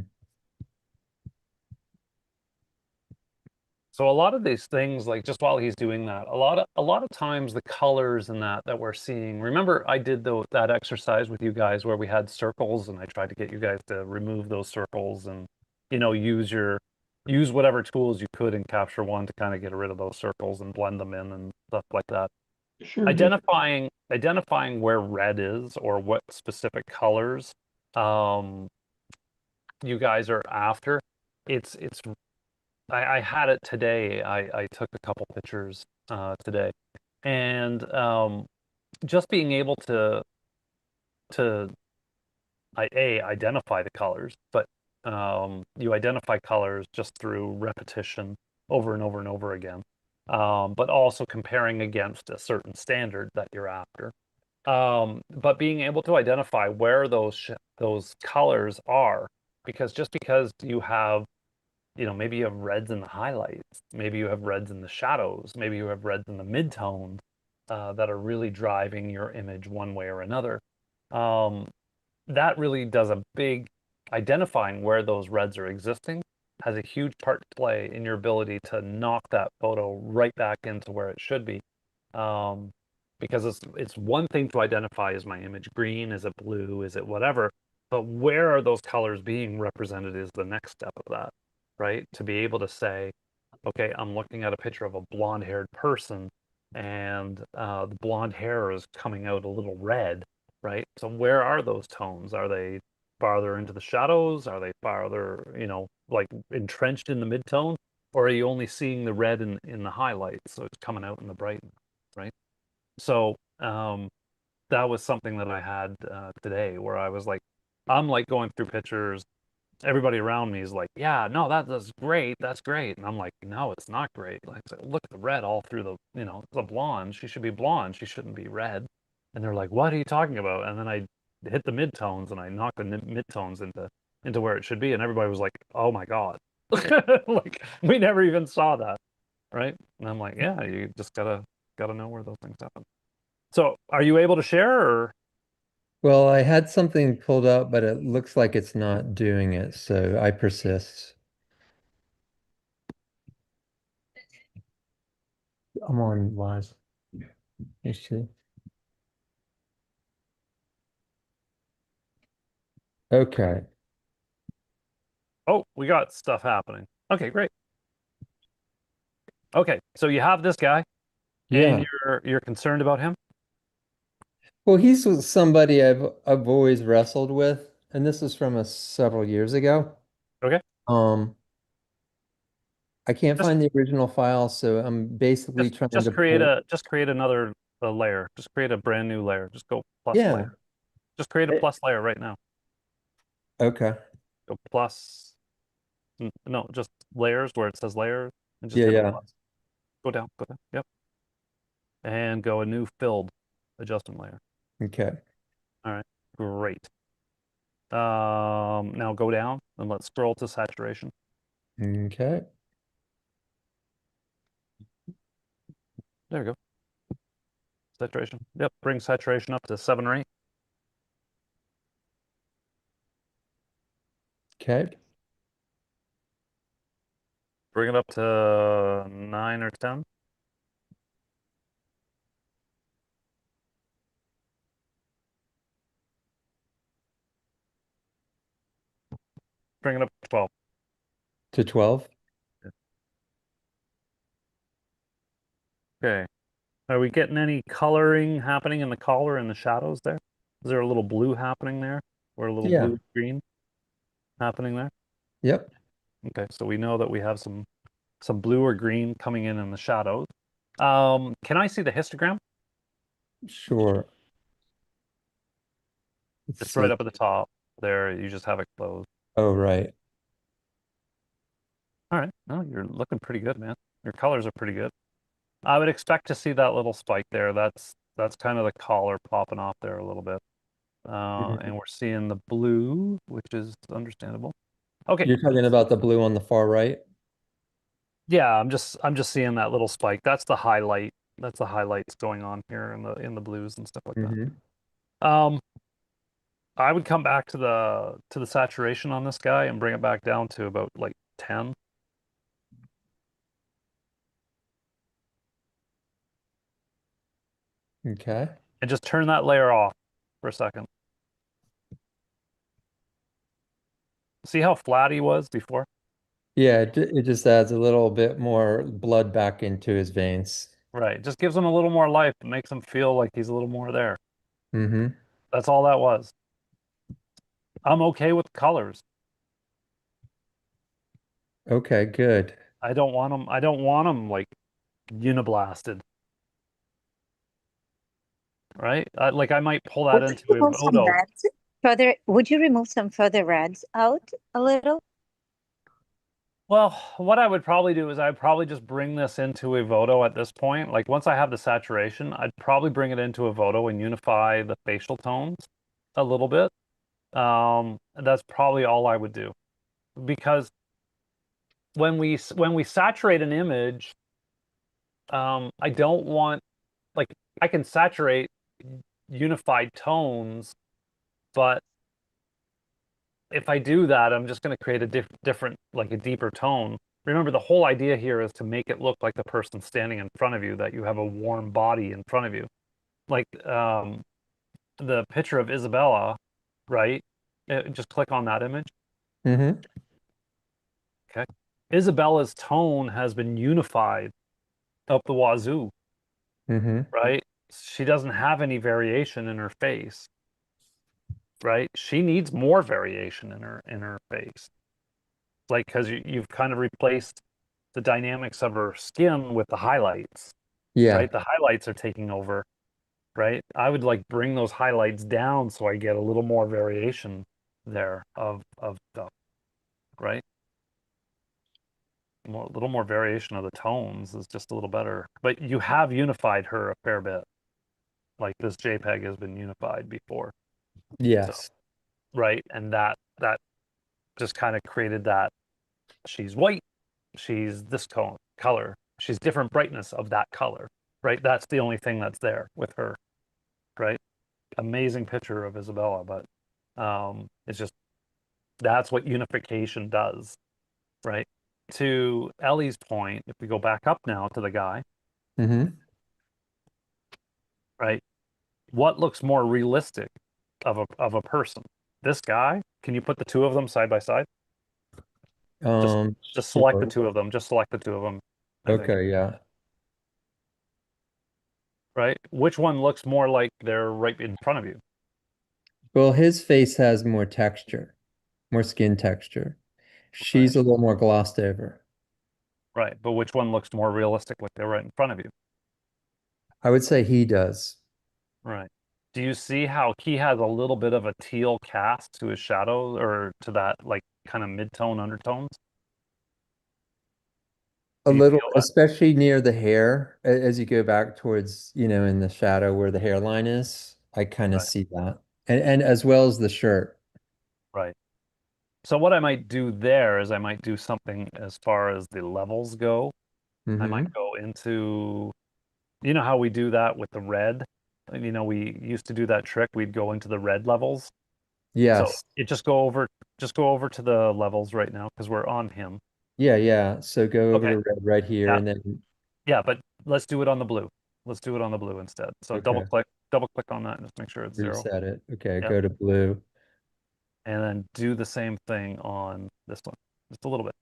So a lot of these things, like just while he's doing that, a lot of times the colors and that we're seeing. Remember, I did that exercise with you guys where we had circles, and I tried to get you guys to remove those circles and use whatever tools you could in Capture One to kind of get rid of those circles and blend them in and stuff like that. Sure. Identifying where red is or what specific colors you guys are after. It's I had it today. I took a couple pictures today, and just being able to identify the colors, but you identify colors just through repetition over and over and over again, but also comparing against a certain standard that you're after. But being able to identify where those colors are, because just because you have maybe you have reds in the highlights, maybe you have reds in the shadows, maybe you have reds in the midtones that are really driving your image one way or another. That really does a big identifying where those reds are existing has a huge part to play in your ability to knock that photo right back into where it should be. Because it's one thing to identify, is my image green, is it blue, is it whatever, but where are those colors being represented is the next step of that, right? To be able to say, okay, I'm looking at a picture of a blonde-haired person, and the blonde hair is coming out a little red, right? So where are those tones? Are they farther into the shadows? Are they farther, like entrenched in the midtone? Or are you only seeing the red in the highlights, so it's coming out in the brightness, right? So that was something that I had today, where I was like, I'm like going through pictures. Everybody around me is like, yeah, no, that's great. That's great. And I'm like, no, it's not great. Like, look at the red all through it's a blonde. She should be blonde. She shouldn't be red. And they're like, what are you talking about? And then I hit the midtones and I knocked the midtones into where it should be. And everybody was like, oh my God. Like, we never even saw that. Right. And I'm like, yeah, you just gotta know where those things happen. So are you able to share, or? Well, I had something pulled up, but it looks like it's not doing it, so I persist. I'm on live. You see? Okay. Oh, we got stuff happening. Okay, great. Okay, so you have this guy, and Yeah. you're concerned about him. Well, he's somebody I've always wrestled with, and this is from several years ago. Okay. I can't find the original file, so I'm basically trying to just create another layer. Just create a brand new layer. Just go plus Yeah. layer. Just create a plus layer right now. Okay. Go plus No, just layers where it says layers. And just Yeah, hit a yeah. plus. Go down, go down. Yep. And go a new filled adjustment layer. Okay. All right, great. Now go down and let's scroll to saturation. Okay. There we go. Saturation. Yep, bring saturation up to 7 or 8. Okay. Bring it up to 9 or 10. Bring it up to 12. To 12. Okay. Are we getting any coloring happening in the collar and the shadows there? Is there a little blue happening there? Or a little Yeah. blue green happening there? Yep. Okay, so we know that we have some blue or green coming in the shadows. Can I see the histogram? Sure. It's right up at the top there. You just have it closed. Oh, right. All right. No, you're looking pretty good, man. Your colors are pretty good. I would expect to see that little spike there. That's kind of the collar popping off there a little bit. And we're seeing the blue, which is understandable. Okay. You're talking about the blue on the far right? Yeah, I'm just seeing that little spike. That's the highlight. That's the highlights going on here in the blues and stuff like that. I would come back to the saturation on this guy and bring it back down to about like 10. Okay. And just turn that layer off for a second. See how flat he was before? Yeah, it just adds a little bit more blood back into his veins. Right. Just gives him a little more life. It makes him feel like he's a little more there. Mm-hmm. That's all that was. I'm okay with colors. Okay, good. I don't want them like uniblasted. Right? Like I might pull that Would into you a remove some photo. reds further? Would you remove some further reds out a little? Well, what I would probably do is I'd probably just bring this into a Voto at this point. Like once I have the saturation, I'd probably bring it into a Voto and unify the facial tones a little bit. That's probably all I would do. Because when we saturate an image, I don't want, like, I can saturate unified tones, but if I do that, I'm just going to create a different, like a deeper tone. Remember, the whole idea here is to make it look like the person standing in front of you, that you have a warm body in front of you. Like the picture of Isabella, right? Just click on that image. Mm-hmm. Okay. Isabella's tone has been unified up the wazoo, Mm-hmm. right? She doesn't have any variation in her face, right? She needs more variation in her face. Like, because you've kind of replaced the dynamics of her skin with the highlights, Yeah. right? The highlights are taking over, right? I would like bring those highlights down so I get a little more variation there of stuff, right? A little more variation of the tones is just a little better. But you have unified her a fair bit. Like this JPEG has been unified before. Yes. So, right? And that just kind of created that she's white, she's this color, she's different brightness of that color, right? That's the only thing that's there with her, right? Amazing picture of Isabella, but it's just, that's what unification does, right? To Ellie's point, if we go back up now to the guy, Mm-hmm. right? What looks more realistic of a person? This guy? Can you put the two of them side by side? Just select the Sure. two of them. Just select the two of them. I think. Okay, yeah. Right? Which one looks more like they're right in front of you? Well, his face has more texture, more skin texture. She's a little more glossed over. Right. But which one looks more realistic, like they're right in front of you? I would say he does. Right. Do you see how he has a little bit of a teal cast to his shadow, or to that like kind of mid-tone undertones? A Do you little, feel that? especially near the hair, as you go back towards, in the shadow where the hairline is, I kind of Right, see that. And as well as the shirt. right. So what I might do there is I might do something as far as the levels go. I might Mm-hmm. go into, you know how we do that with the red? And, we used to do that trick. We'd go into the red levels. So Yes. it just go over to the levels right now because we're on him. Yeah, yeah. So go over Okay. to red right here Yeah. and then, Yeah, but let's do it on the blue. Let's do it on the blue instead. So okay, double click on that and just make sure it's 0. reset it. Okay, Yep. go to blue. And then do the same thing on this one. Just a little bit.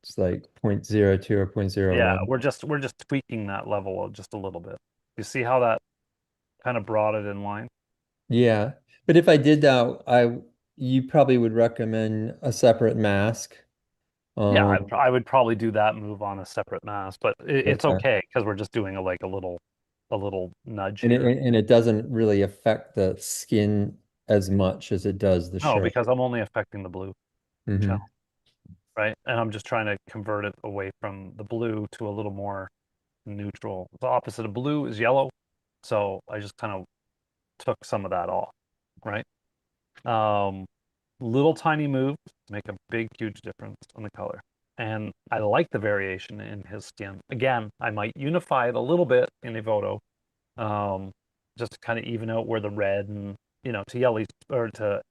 It's like 0.02 or Yeah, 0.01. we're just tweaking that level just a little bit. You see how that kind of brought it in line? Yeah. But if I did that, you probably would recommend a separate mask. Yeah, Um, I would probably do that move on a separate mask, but it's okay. okay because we're just doing a little nudge And here. it doesn't really affect the skin as much as it does the No, shirt. because I'm only affecting the blue Hmm. channel, right? And I'm just trying to convert it away from the blue to a little more neutral. The opposite of blue is yellow, so I just kind of took some of that off, right? Um, Little tiny moves make a big, huge difference on the color. And I like the variation in his skin. Again, I might unify it a little bit in Evoto, just to kind of even out where the red and, to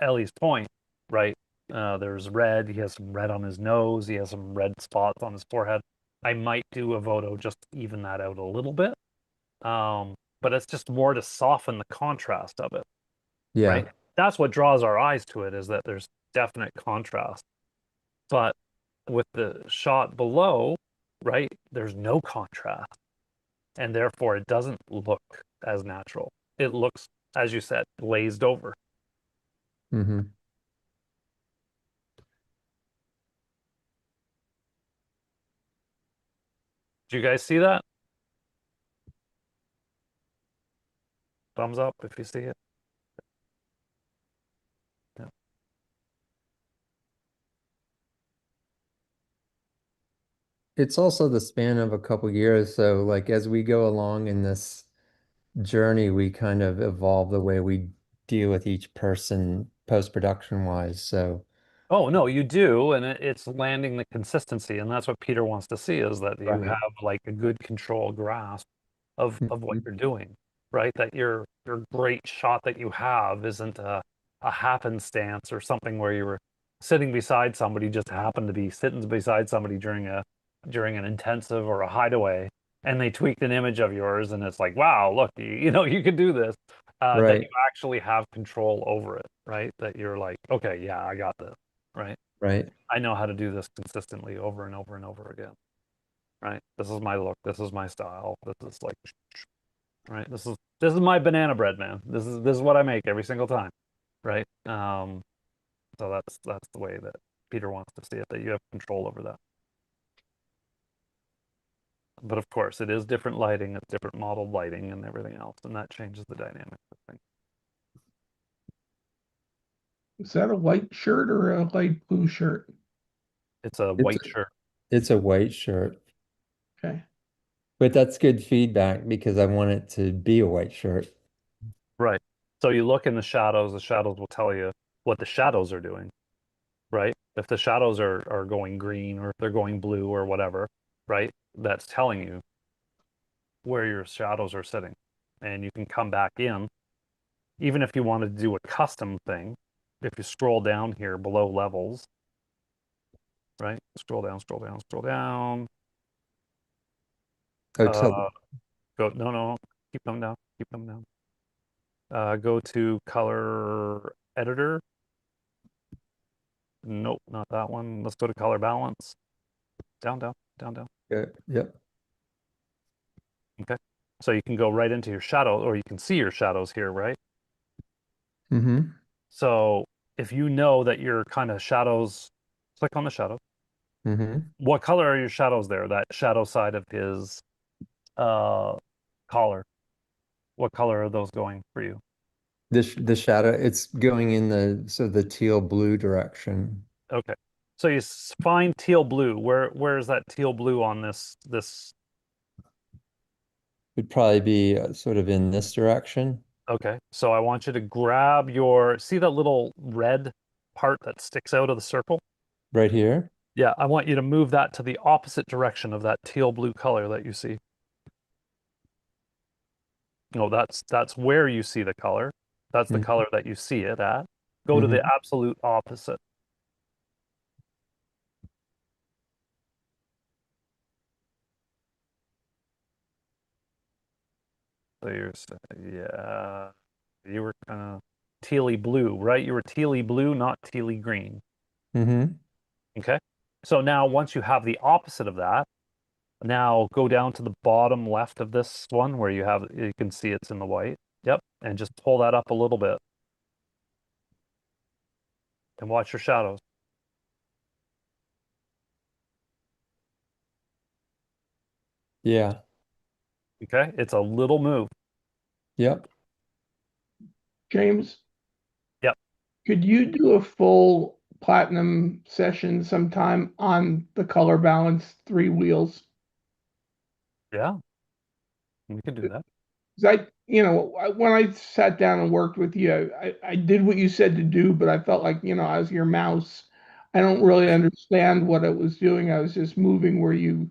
Ellie's point, right? There's red. He has some red on his nose. He has some red spots on his forehead. I might do Evoto just to even that out a little bit. But it's just more to soften the contrast of it, right? Yeah. That's what draws our eyes to it is that there's definite contrast. But with the shot below, right, there's no contrast. And therefore it doesn't look as natural. It looks, as you said, glazed over. Hmm. Do you guys see that? Thumbs up if you see it. Yeah. It's also the span of a couple years. So like as we go along in this journey, we kind of evolve the way we deal with each person post-production wise. So Oh, no, you do, and it's landing the consistency, and that's what Peter wants to see is that you right. have like a good control grasp of what Mhm. you're doing, right? That your great shot that you have isn't a happenstance or something where you were sitting beside somebody, just happened to be sitting beside somebody during an intensive or a hideaway, and they tweaked an image of yours, and it's like, wow, look, you can do this. That you Right, actually have control over it, right? That you're like, okay, yeah, I got this, right? right. I know how to do this consistently over and over and over again, right? This is my look. This is my style. This is like, right? This is my banana bread, man. This is what I make every single time, right? So that's the way that Peter wants to see it, that you have control over that. But of course, it is different lighting, it's different model lighting and everything else, and that changes the dynamic of things. Is that a white shirt or a light blue shirt? It's a It's white shirt, it's a white shirt. Okay. But that's good feedback because I want it to be a white shirt. right? So you look in the shadows will tell you what the shadows are doing, right? If the shadows are going green or if they're going blue or whatever, right? That's telling you where your shadows are sitting. And you can come back in, even if you wanted to do a custom thing, if you scroll down here below levels, right? Scroll down, scroll down, scroll down. Oh, Uh, no, keep them down, keep them down. Go to color editor. Nope, not that one. Let's go to color balance. Down, down, down, down. yep. Okay. So you can go right into your shadow, or you can see your shadows here, right? Mm-hmm. So if you know that your kind of shadows, click on the shadow. Mm-hmm. What color are your shadows there? That shadow side of his collar. What color are those going for you? The shadow, it's going in the teal blue direction. Okay. So you find teal blue. Where is that teal blue on this? Would probably be sort of in this direction. Okay. So I want you to grab see that little red part that sticks out of the circle? Right here. Yeah, I want you to move that to the opposite direction of that teal blue color that you see. No, that's where you see the color. That's the color that you see it at. Go to the absolute opposite. So yeah, you were kind of tealy blue, right? You were tealy blue, not tealy green. Mm-hmm. Okay. So now once you have the opposite of that, now go down to the bottom left of this one where you can see it's in the white. Yep. And just pull that up a little bit. And watch your shadows. Yeah. Okay. It's a little move. Yep. James, Yep. could you do a full platinum session sometime on the color balance 3 wheels? Yeah. We can do that. 'Cause when I sat down and worked with you, I did what you said to do, but I felt like, I was your mouse. I don't really understand what it was doing. I was just moving where you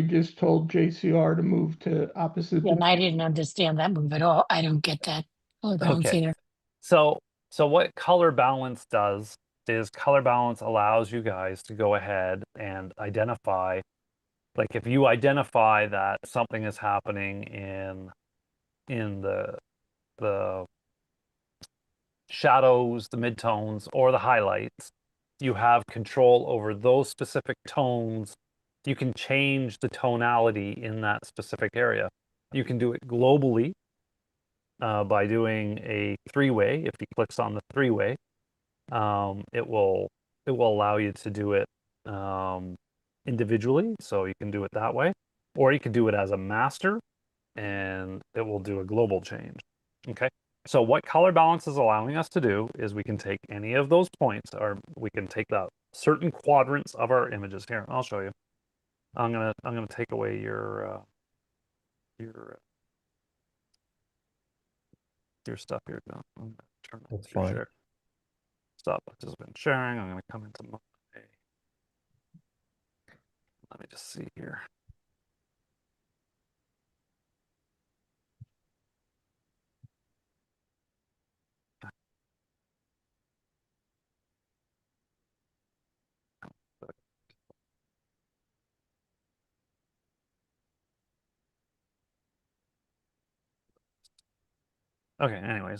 just told JCR to move to opposite. Yeah, and I didn't understand that move at all. I don't get that color balance Okay. either. So what color balance does is color balance allows you guys to go ahead and identify, like if you identify that something is happening in the shadows, the midtones, or the highlights, you have control over those specific tones. You can change the tonality in that specific area. You can do it globally by doing a three-way. If he clicks on the three-way, it will allow you to do it individually. So you can do it that way, or you can do it as a master, and it will do a global change. Okay. So what color balance is allowing us to do is we can take any of those points, or we can take that certain quadrants of our images. Here, I'll show you. I'm gonna take away your stuff here. I'm gonna turn off That's your fine. share. Stop participant sharing. I'm gonna come into my. Let me just see here. Okay, anyways,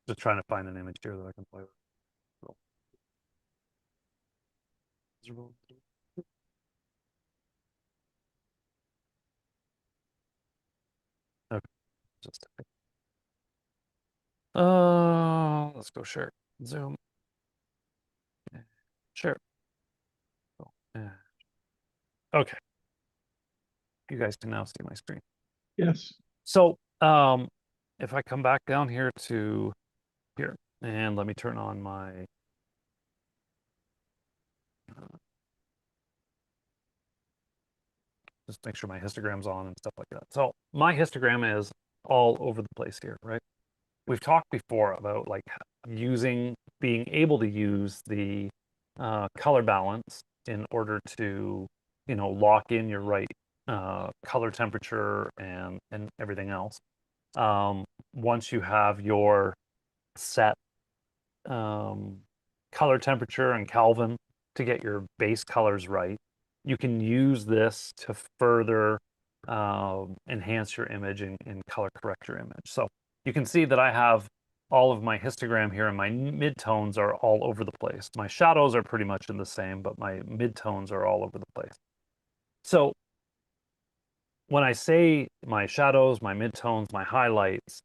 just trying to find an image here that I can play with. Okay, just let's go share. Zoom. Share. Oh, yeah. Okay. You guys can now see my screen. Yes. So, if I come back down here to here, and let me turn on my just make sure my histogram's on and stuff like that. So my histogram is all over the place here, right? We've talked before about like being able to use the color balance in order to, lock in your right color temperature and everything else. Once you have your set color temperature and Kelvin to get your base colors right, you can use this to further enhance your image and color correct your image. So you can see that I have all of my histogram here, and my midtones are all over the place. My shadows are pretty much in the same, but my midtones are all over the place. So when I say my shadows, my midtones, my highlights,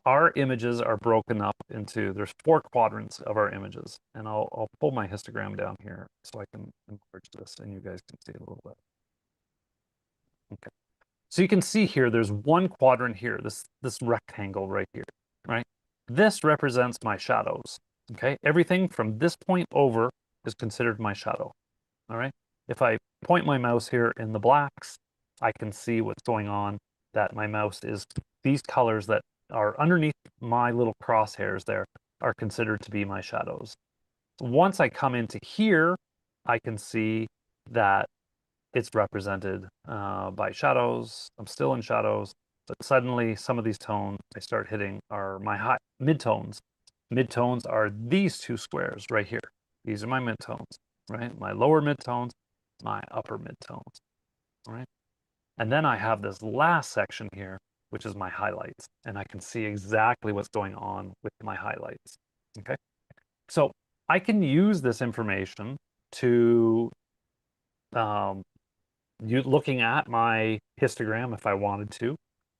our images are broken up into, there's 4 quadrants of our images. And I'll pull my histogram down here so I can enlarge this and you guys can see it a little bit. Okay. So you can see here, there's one quadrant here, this rectangle right here. right? This represents my shadows, okay? Everything from this point over is considered my shadow, all right? If I point my mouse here in the blacks, I can see what's going on, that my mouse is, these colors that are underneath my little crosshairs there are considered to be my shadows. Once I come into here, I can see that it's represented by shadows. I'm still in shadows, but suddenly some of these tones I start hitting are my high midtones. Midtones are these two squares right here. These are my midtones, right? My lower midtones, my upper midtones, right? And then I have this last section here, which is my highlights, and I can see exactly what's going on with my highlights, okay? So I can use this information to looking at my histogram if I wanted to,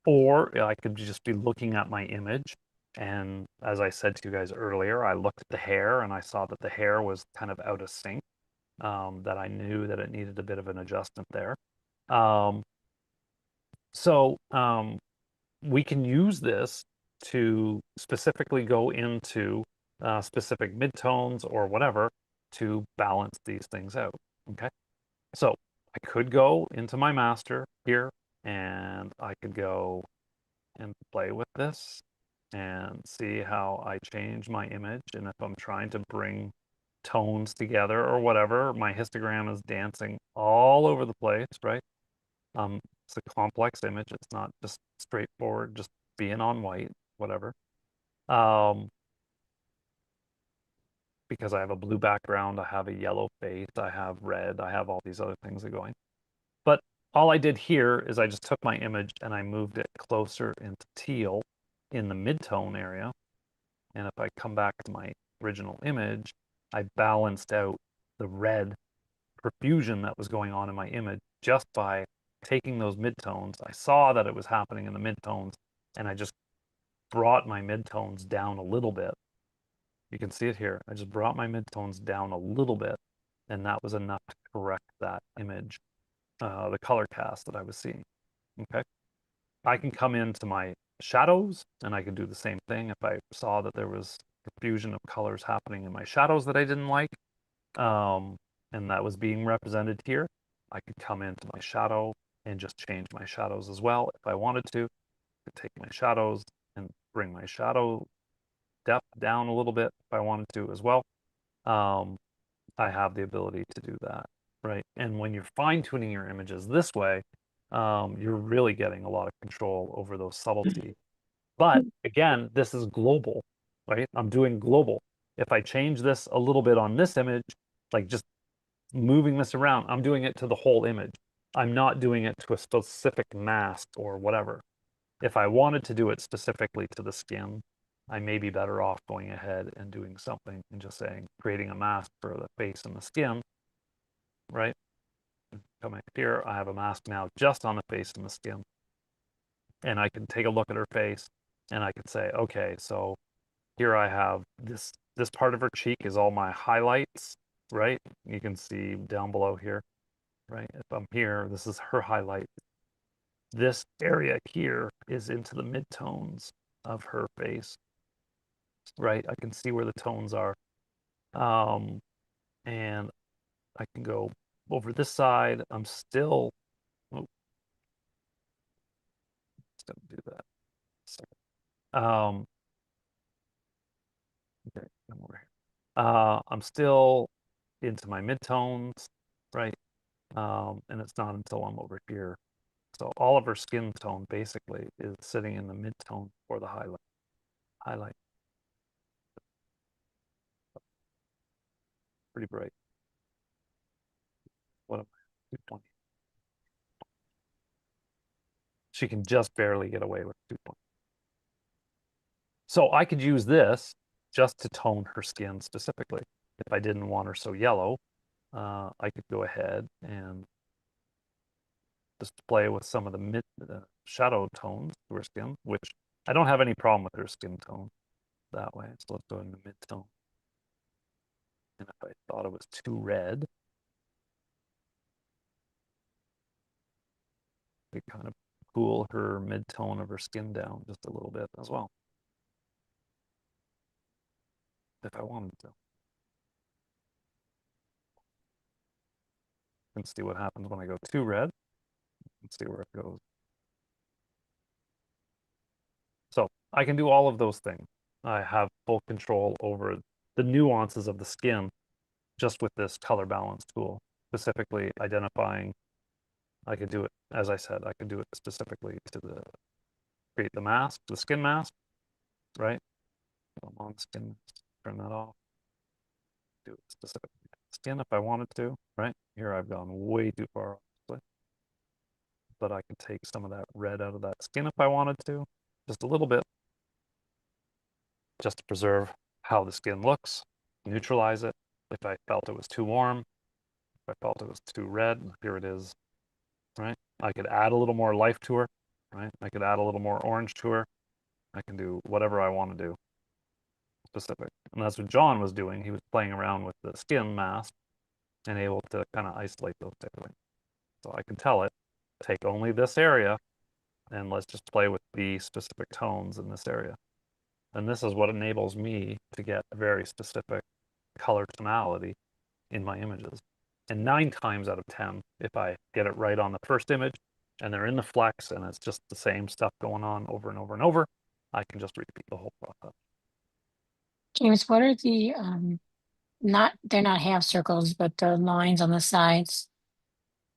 or I could just be looking at my image. And as I said to you guys earlier, I looked at the hair and I saw that the hair was kind of out of sync, that I knew that it needed a bit of an adjustment there. We can use this to specifically go into specific midtones or whatever to balance these things out, okay? So I could go into my master here and I could go and play with this and see how I change my image. And if I'm trying to bring tones together or whatever, my histogram is dancing all over the place, right? It's a complex image. It's not just straightforward, just being on white, whatever. Because I have a blue background, I have a yellow face, I have red, I have all these other things that are going. But all I did here is I just took my image and I moved it closer into teal in the midtone area. And if I come back to my original image, I balanced out the red profusion that was going on in my image just by taking those midtones. I saw that it was happening in the midtones, and I just brought my midtones down a little bit. You can see it here. I just brought my midtones down a little bit, and that was enough to correct that image, the color cast that I was seeing. Okay. I can come into my shadows and I can do the same thing. If I saw that there was confusion of colors happening in my shadows that I didn't like, and that was being represented here, I could come into my shadow and just change my shadows as well. If I wanted to, I could take my shadows and bring my shadow depth down a little bit if I wanted to as well. I have the ability to do that, right? And when you're fine tuning your images this way, you're really getting a lot of control over those subtleties. But again, this is global, right? I'm doing global. If I change this a little bit on this image, like just moving this around, I'm doing it to the whole image. I'm not doing it to a specific mask or whatever. If I wanted to do it specifically to the skin, I may be better off going ahead and doing something and just saying, creating a mask for the face and the skin, right? Coming here, I have a mask now just on the face and the skin. And I can take a look at her face and I could say, okay, so here I have this part of her cheek is all my highlights, right? You can see down below here, right? If I'm here, this is her highlight. This area here is into the midtones of her face, right? I can see where the tones are. And I can go over this side. I'm still, oh, just gonna do that. Okay, I'm over here. I'm still into my midtones, right? And it's not until I'm over here. So all of her skin tone basically is sitting in the midtone for the highlight. Pretty bright. What am I? 220. She can just barely get away with 220. So I could use this just to tone her skin specifically. If I didn't want her so yellow, I could go ahead and just play with some of the mid shadow tones to her skin, which I don't have any problem with her skin tone that way. So let's go in the mid tone. And if I thought it was too red, we kind of cool her mid tone of her skin down just a little bit as well. if I wanted to. And see what happens when I go too red. Let's see where it goes. So I can do all of those things. I have full control over the nuances of the skin just with this color balance tool, specifically identifying. I could do it, as I said, I could do it specifically to create the mask, the skin mask, right? I'm on skin, turn that off. Do it specifically skin if I wanted to, right? Here I've gone way too far, obviously. But I could take some of that red out of that skin if I wanted to, just a little bit, just to preserve how the skin looks, neutralize it. If I felt it was too warm, if I felt it was too red, here it is, right? I could add a little more life to her, right? I could add a little more orange to her. I can do whatever I want to do, specific. And that's what John was doing. He was playing around with the skin mask and able to kind of isolate those differently. So I can tell it, take only this area, and let's just play with the specific tones in this area. And this is what enables me to get very specific color tonality in my images. And 9 times out of 10, if I get it right on the first image and they're in the flex and it's just the same stuff going on over and over and over, I can just repeat the whole process. James, what are the they're not half circles, but the lines on the sides?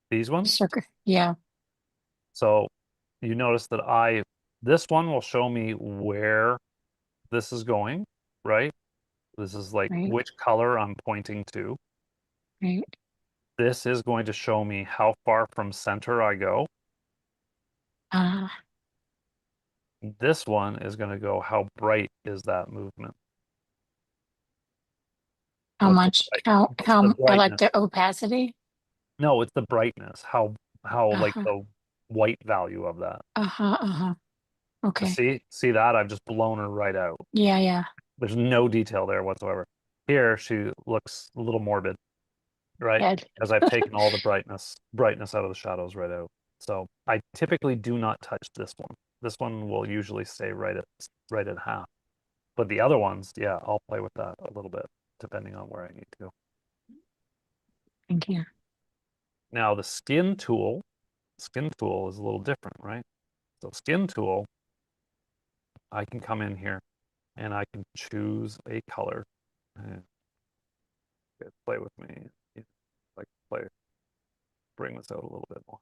These ones? Circle, yeah. So you notice that this one will show me where this is going, right? This is like Right. which color I'm pointing to. Right. This is going to show me how far from center I go. This one is going to go how bright is that movement. How What's much? the How I like brightness? the opacity? No, it's the brightness. How like Uh-huh. the white value of that. Okay. See that? I've just blown her right out. Yeah. There's no detail there whatsoever. Here she looks a little morbid, right? Dead. Because I've taken all the brightness out of the shadows right out. So I typically do not touch this one. This one will usually stay right at half. But the other ones, yeah, I'll play with that a little bit depending on where I need to. Thank you. Now the skin tool is a little different, right? So skin tool, I can come in here and I can choose a color. And play with me. Like bring this out a little bit more.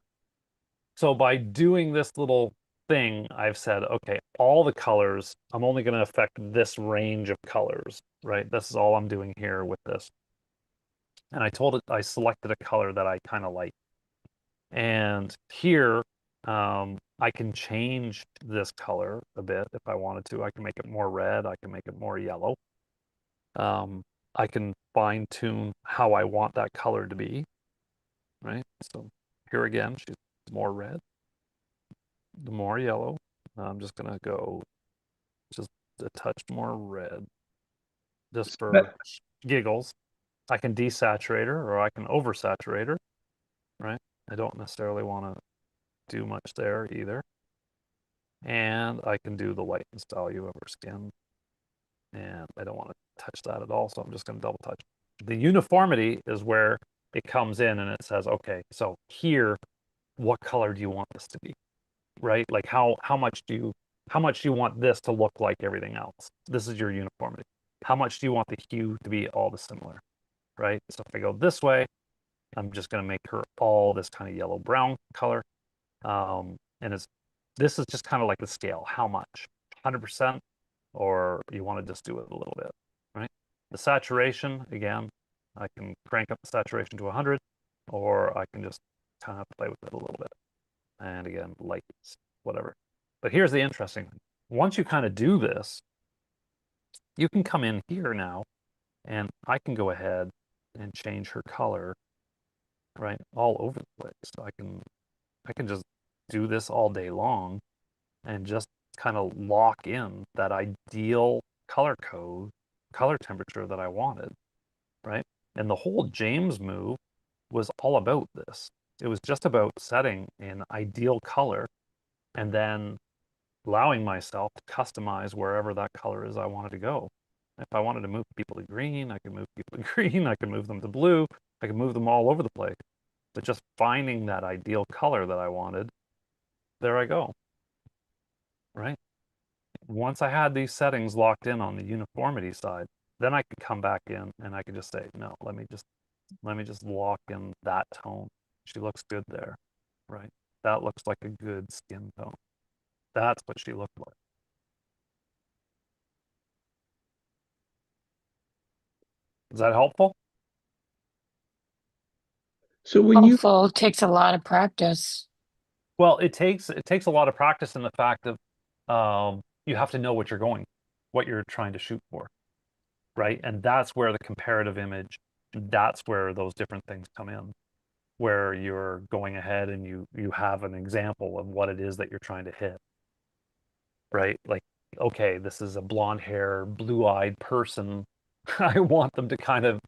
So by doing this little thing, I've said, okay, all the colors, I'm only going to affect this range of colors, right? This is all I'm doing here with this. And I selected a color that I kind of like. And here, I can change this color a bit if I wanted to. I can make it more red. I can make it more yellow. I can fine tune how I want that color to be, right? So here again, she's more red, the more yellow. I'm just gonna go just a touch more red, just for giggles. I can desaturate her or I can oversaturate her, right? I don't necessarily want to do much there either. And I can do the lightness value of her skin. And I don't want to touch that at all, so I'm just going to double touch. The uniformity is where it comes in and it says, okay, so here, what color do you want this to be, right? Like how much do you want this to look like everything else? This is your uniformity. How much do you want the hue to be all the similar, right? So if I go this way, I'm just going to make her all this kind of yellow brown color. And this is just kind of like the scale. How much? 100%? Or you want to just do it a little bit, right? The saturation, again, I can crank up the saturation to 100, or I can just kind of play with it a little bit. And again, lights, whatever. But here's the interesting thing. Once you kind of do this, you can come in here now, and I can go ahead and change her color, right, all over the place. So I can just do this all day long and just kind of lock in that ideal color code, color temperature that I wanted, right? And the whole James move was all about this. It was just about setting an ideal color and then allowing myself to customize wherever that color is I wanted to go. If I wanted to move people to green, I could move people to green. I could move them to blue. I could move them all over the place. But just finding that ideal color that I wanted, there I go. Right? Once I had these settings locked in on the uniformity side, then I could come back in and I could just say, no, let me just lock in that tone. She looks good there, right? That looks like a good skin tone. That's what she looked like. Is that helpful? So when you, Helpful, takes a lot of practice. Well, it takes a lot of practice in the fact of you have to know what you're trying to shoot for, right? And that's where the comparative image, that's where those different things come in, where you're going ahead and you have an example of what it is that you're trying to hit, right? Like, okay, this is a blonde hair, blue-eyed person. I want them to kind of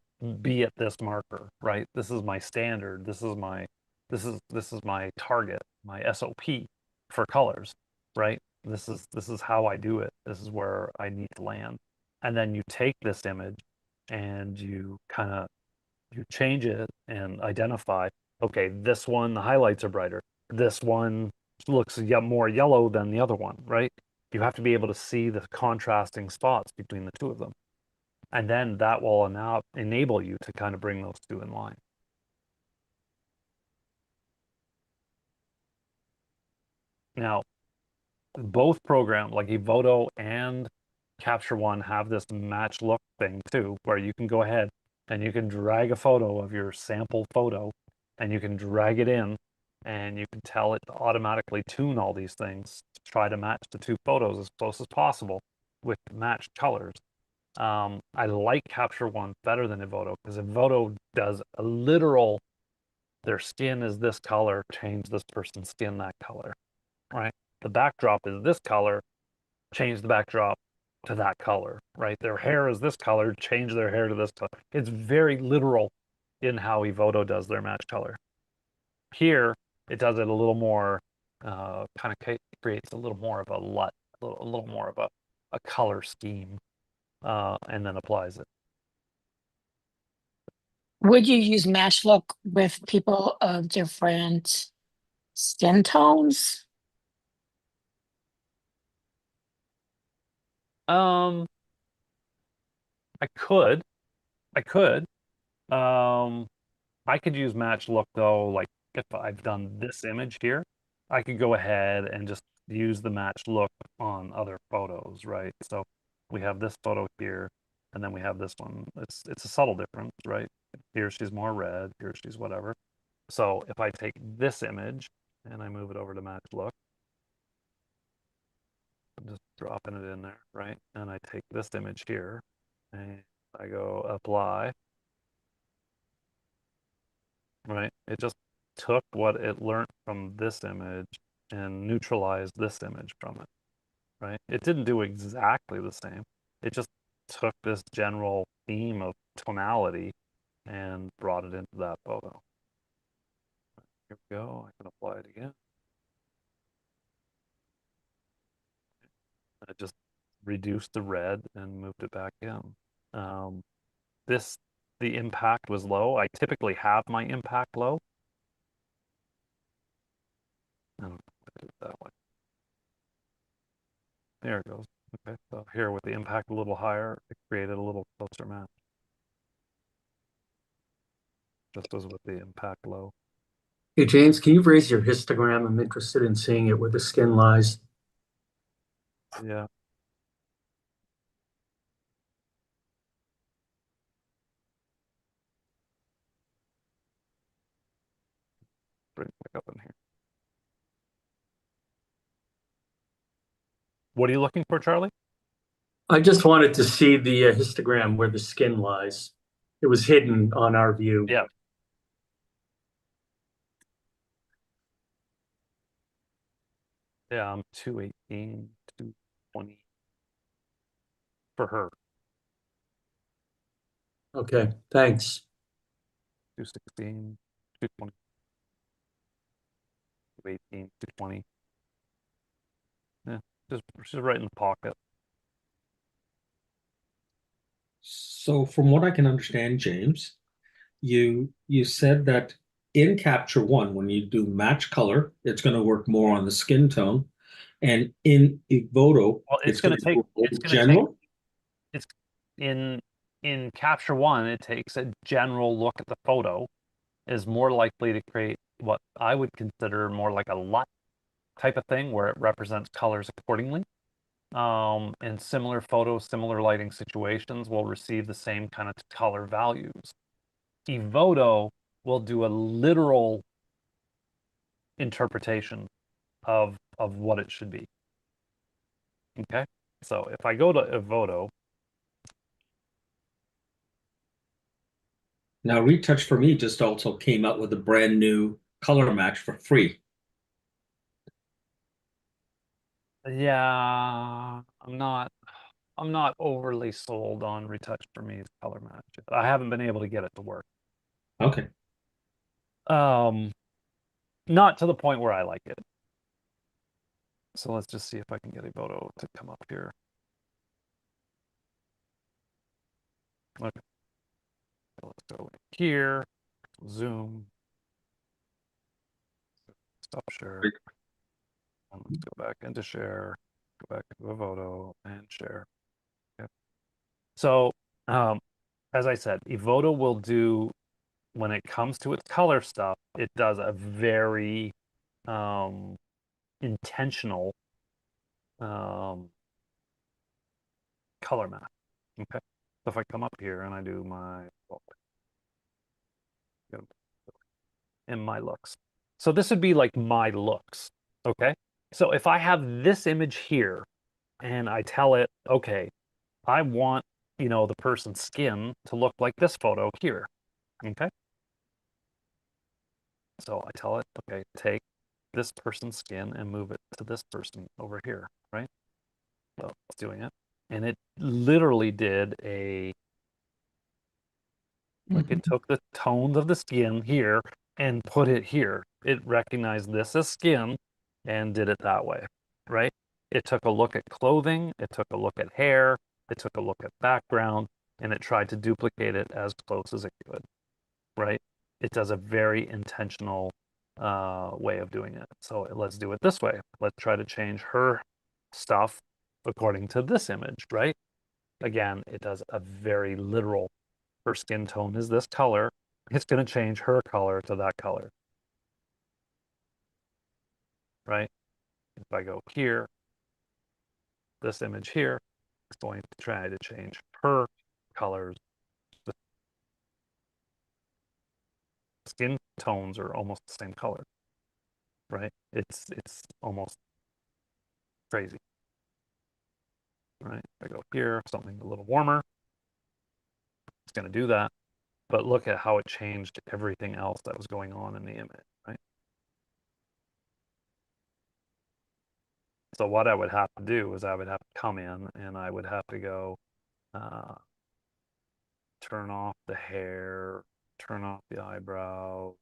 be at this marker, right? This is my standard. This is my target, my SOP for colors, right? This is how I do it. This is where I need to land. And then you take this image and you change it and identify, okay, this one, the highlights are brighter. This one looks more yellow than the other one, right? You have to be able to see the contrasting spots between the two of them. And then that will now enable you to kind of bring those two in line. Now, both programs, like Evoto and Capture One, have this match look thing too, where you can go ahead and you can drag a photo of your sample photo and you can drag it in and you can tell it to automatically tune all these things to try to match the two photos as close as possible with matched colors. I like Capture One better than Evoto because Evoto does a literal, their skin is this color, change this person's skin that color, right? The backdrop is this color, change the backdrop to that color, right? Their hair is this color, change their hair to this color. It's very literal in how Evoto does their match color. Here, it does it a little more, kind of creates a little more of a LUT, a little more of a color scheme, and then applies it. Would you use Matchlook with people of different skin tones? I could. I could use match look though, like if I've done this image here, I could go ahead and just use the match look on other photos, right? So we have this photo here, and then we have this one. It's a subtle difference, right? Here she's more red, here she's whatever. So if I take this image and I move it over to match look, I'm just dropping it in there, right? And I take this image here and I go apply. Right? It just took what it learned from this image and neutralized this image from it, right? It didn't do exactly the same. It just took this general theme of tonality and brought it into that photo. Here we go. I can apply it again. I just reduced the red and moved it back in. The impact was low. I typically have my impact low. I don't know if I did it that way. There it goes. Okay, so here with the impact a little higher, it created a little closer match. Just as with the impact low. Hey, James, can you raise your histogram? I'm interested in seeing it where the skin lies. Yeah. Bring it back up in here. What are you looking for, Charlie? I just wanted to see the histogram where the skin lies. It was hidden on our view. Yeah. Yeah, I'm 218, 220 for her. Okay, thanks. 216, 220, 218, 220. Yeah, she's right in the pocket. So from what I can understand, James, you said that in Capture One, when you do match color, it's going to work more on the skin tone, and in Evoto, Well, it's going to take go general. it's in Capture One, it takes a general look at the photo, is more likely to create what I would consider more like a LUT type of thing, where it represents colors accordingly. And similar photos, similar lighting situations will receive the same kind of color values. Evoto will do a literal interpretation of what it should be. Okay, so if I go to Evoto, Now, Retouch for me just also came out with a brand new color match for free. yeah, I'm not overly sold on Retouch for me's color match. I haven't been able to get it to work. Okay. Not to the point where I like it. So let's just see if I can get Evoto to come up here. Okay. Let's go here, zoom, stop share. And let's go back into share, go back into Evoto and share. Okay. So, as I said, Evoto will do, when it comes to its color stuff, it does a very intentional color map. Okay. So if I come up here and I do my in my looks. So this would be like my looks. Okay. So if I have this image here and I tell it, okay, I want, the person's skin to look like this photo here. Okay. So I tell it, okay, take this person's skin and move it to this person over here, right? So it's doing it. And it literally did it took the tones of the skin here and put it here. It recognized this as skin and did it that way, right? It took a look at clothing, it took a look at hair, it took a look at background, and it tried to duplicate it as close as it could, right? It does a very intentional way of doing it. So let's do it this way. Let's try to change her stuff according to this image, right? Again, it does a very literal, her skin tone is this color. It's going to change her color to that color, right? If I go here, this image here, it's going to try to change her colors. The skin tones are almost the same color, right? It's almost crazy, right? If I go here, something a little warmer, it's going to do that. But look at how it changed everything else that was going on in the image, right? So what I would have to do is I would have to come in and I would have to go turn off the hair, turn off the eyebrow,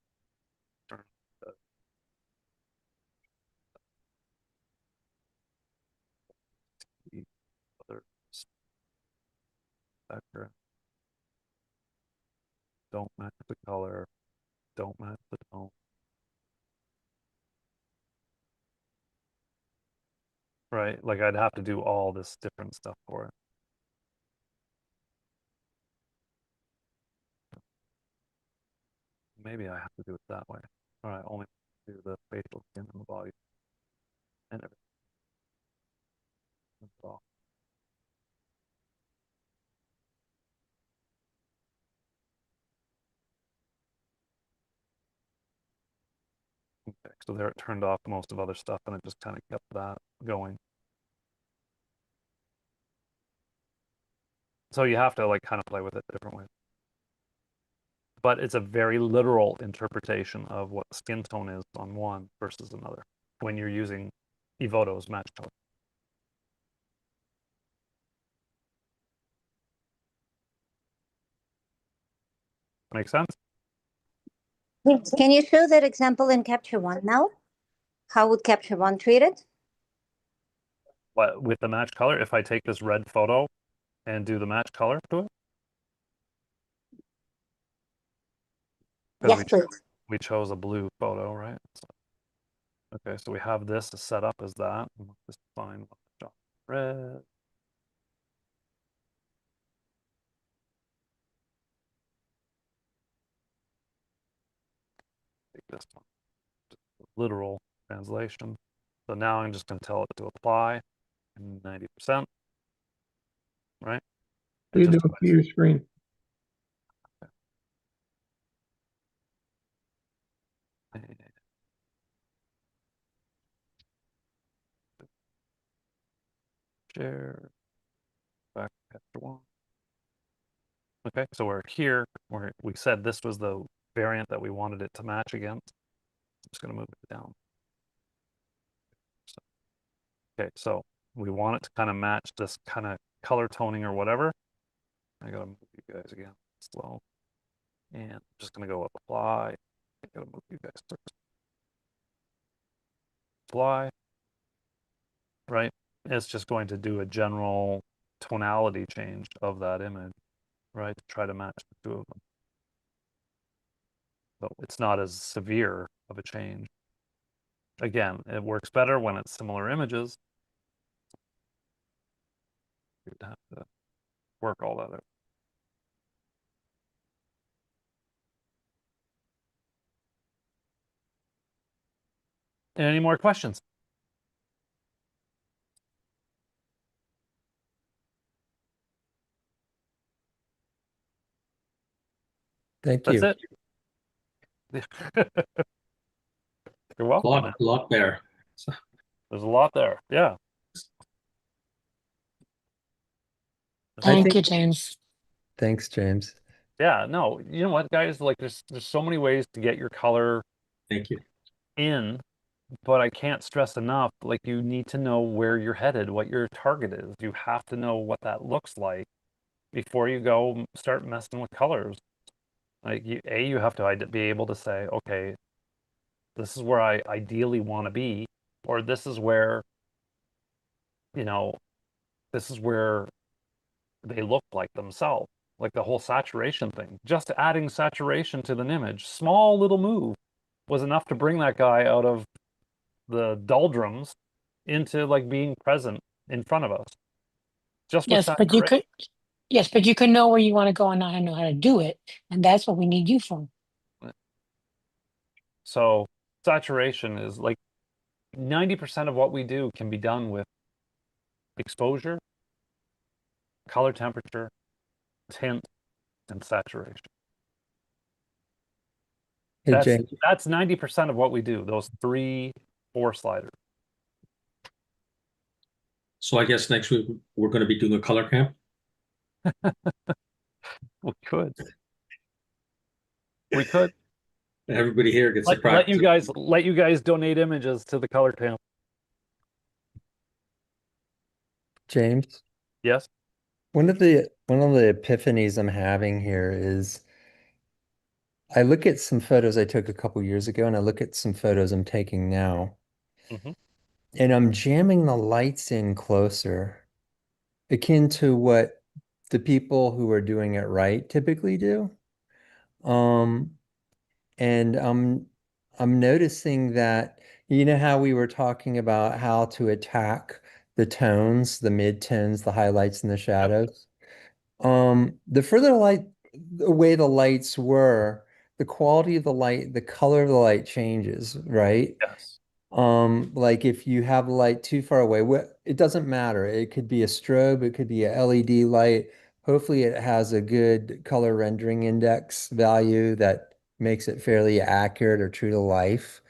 turn off the other background. Don't match the color, don't match the tone. Right? Like I'd have to do all this different stuff for it. Maybe I have to do it that way. All right, only do the facial skin and the body and everything. That's all. Okay, so there it turned off most of other stuff and it just kind of kept that going. So you have to like kind of play with it different ways. But it's a very literal interpretation of what skin tone is on one versus another when you're using Evoto's match color. Make sense? Can you show that example in Capture One now? How would Capture One treat it? What with the match color? If I take this red photo and do the match color to it? Because Yes, please. we chose a blue photo, right? So, okay, so we have this set up as that. Just find red. Take this one, literal translation. So now I'm just going to tell it to apply 90%, right? What are you doing to your screen? Share back after one. Okay, so we're here where we said this was the variant that we wanted it to match against. I'm just going to move it down. Okay, so we want it to kind of match this kind of color toning or whatever. I gotta move you guys again, slow. And I'm just gonna go up apply. I gotta move you guys first. Apply, right? It's just going to do a general tonality change of that image, right? To try to match the two of them. So it's not as severe of a change. Again, it works better when it's similar images. You'd have to work all that out. Any more questions? Thank That's you. it. You're welcome. Lot there. So, there's a lot there. Yeah. Thank you, James. Thanks, James. Yeah, no, you know what, guys? Like, there's so many ways to get your color thank you. in, but I can't stress enough, like, you need to know where you're headed, what your target is. You have to know what that looks like before you go start messing with colors. Like, you have to be able to say, okay, this is where I ideally want to be, or this is where, you know, this is where they look like themselves. Like the whole saturation thing. Just adding saturation to an image, small little move, was enough to bring that guy out of the doldrums into like being present in front of us. Just with Yes, but you saturation. but you can know where you want to go and not know how to do it. And that's what we need you for. So saturation is like 90% of what we do can be done with exposure, color temperature, tint, and saturation. Hey, James. That's 90% of what we do, those 3-4 sliders. So I guess next week we're going to be doing a color camp. We could. We could. Everybody here gets a let practice. you guys donate images to the color camp. James. Yes. One of the epiphanies I'm having here is I look at some photos I took a couple years ago and I look at some photos I'm taking now. And I'm jamming the lights in closer, akin to what the people who are doing it right typically do. And I'm noticing that, you know how we were talking about how to attack the tones, the mid-tones, the highlights and the shadows. The further light away the lights were, the quality of the light, the color of the light changes, right? Yes. Like if you have the light too far away, it doesn't matter. It could be a strobe, it could be a LED light. Hopefully it has a good color rendering index value that makes it fairly accurate or true to life.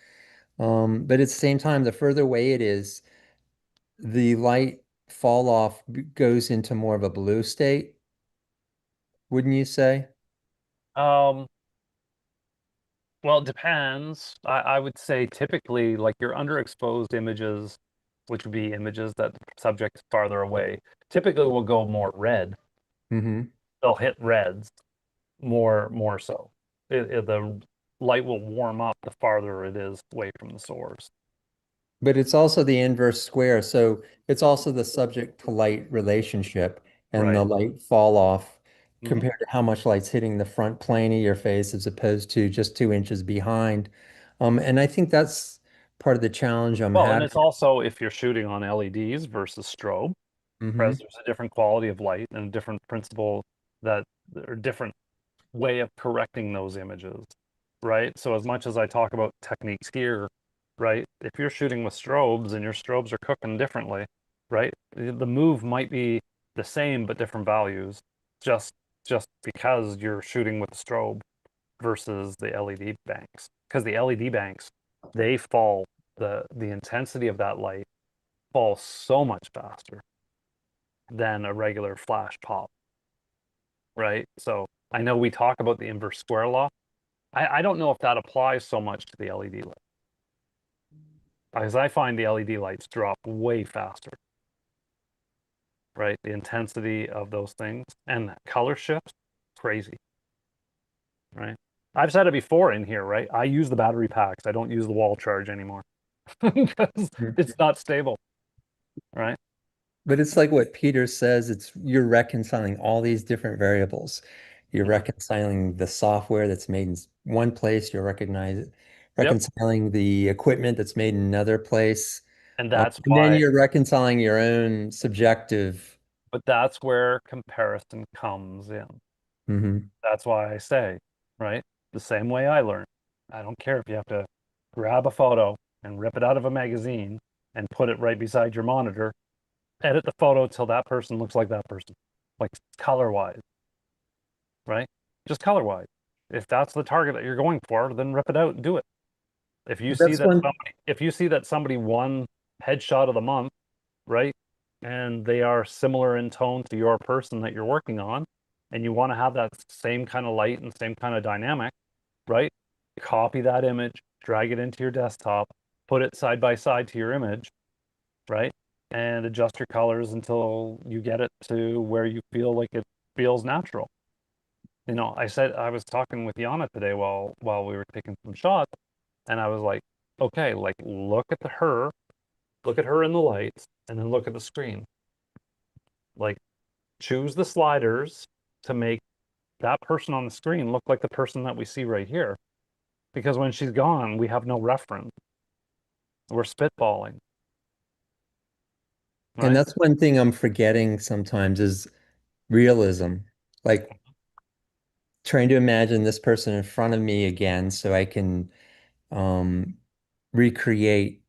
But at the same time, the further away it is, the light fall off goes into more of a blue state, wouldn't you say? Well, it depends. I would say typically, like your underexposed images, which would be images that the subject is farther away, typically will go more red. They'll hit reds more so. The light will warm up the farther it is away from the source. But it's also the inverse square. So it's also the subject to light relationship and the light fall off compared to how much light's hitting the front plane of your face as opposed to just 2 inches behind. And I think that's part of the challenge I'm Well, and having. it's also if you're shooting on LEDs versus strobe, Mhm. there's a different quality of light and a different principle that or different way of correcting those images, right? So as much as I talk about techniques here, right? If you're shooting with strobes and your strobes are cooking differently, right? The move might be the same but different values, just because you're shooting with the strobe versus the LED banks. Because the LED banks, they fall the intensity of that light falls so much faster than a regular flash pop, right? So I know we talk about the inverse square law. I don't know if that applies so much to the LED light. Because I find the LED lights drop way faster, right? The intensity of those things and the color shifts, crazy, right? I've said it before in here, right? I use the battery packs. I don't use the wall charge anymore because it's not stable, right? But it's like what Peter says, you're reconciling all these different variables. You're reconciling the software that's made in one place, reconciling the equipment that's made in another place. And that's And then why, you're reconciling your own subjective. but that's where comparison comes in. Mhm. That's why I say, right? The same way I learned. I don't care if you have to grab a photo and rip it out of a magazine and put it right beside your monitor, edit the photo till that person looks like that person, like color wise, right? Just color wise. If that's the target that you're going for, then rip it out and do it. If you see That's that one. somebody won headshot of the month, right? And they are similar in tone to your person that you're working on, and you want to have that same kind of light and same kind of dynamic, right? Copy that image, drag it into your desktop, put it side by side to your image, right? And adjust your colors until you get it to where you feel like it feels natural. You know, I was talking with Yana today while we were taking some shots, and I was like, okay, like look at her in the lights, and then look at the screen. Like choose the sliders to make that person on the screen look like the person that we see right here. Because when she's gone, we have no reference. We're spitballing. And Right? that's one thing I'm forgetting sometimes is realism. Like trying to imagine this person in front of me again so I can um, recreate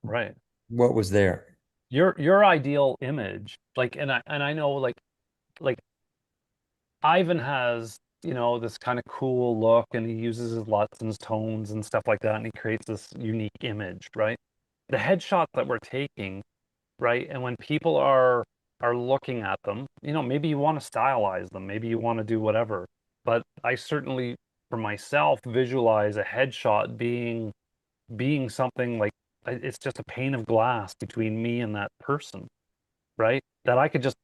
Right. what was there. Your ideal image, like, and I know like Ivan has, you know, this kind of cool look and he uses his LUTs and his tones and stuff like that, and he creates this unique image, right? The headshots that we're taking, right? And when people are looking at them, you know, maybe you want to stylize them, maybe you want to do whatever. But I certainly, for myself, visualize a headshot being something like it's just a pane of glass between me and that person, right? That I could just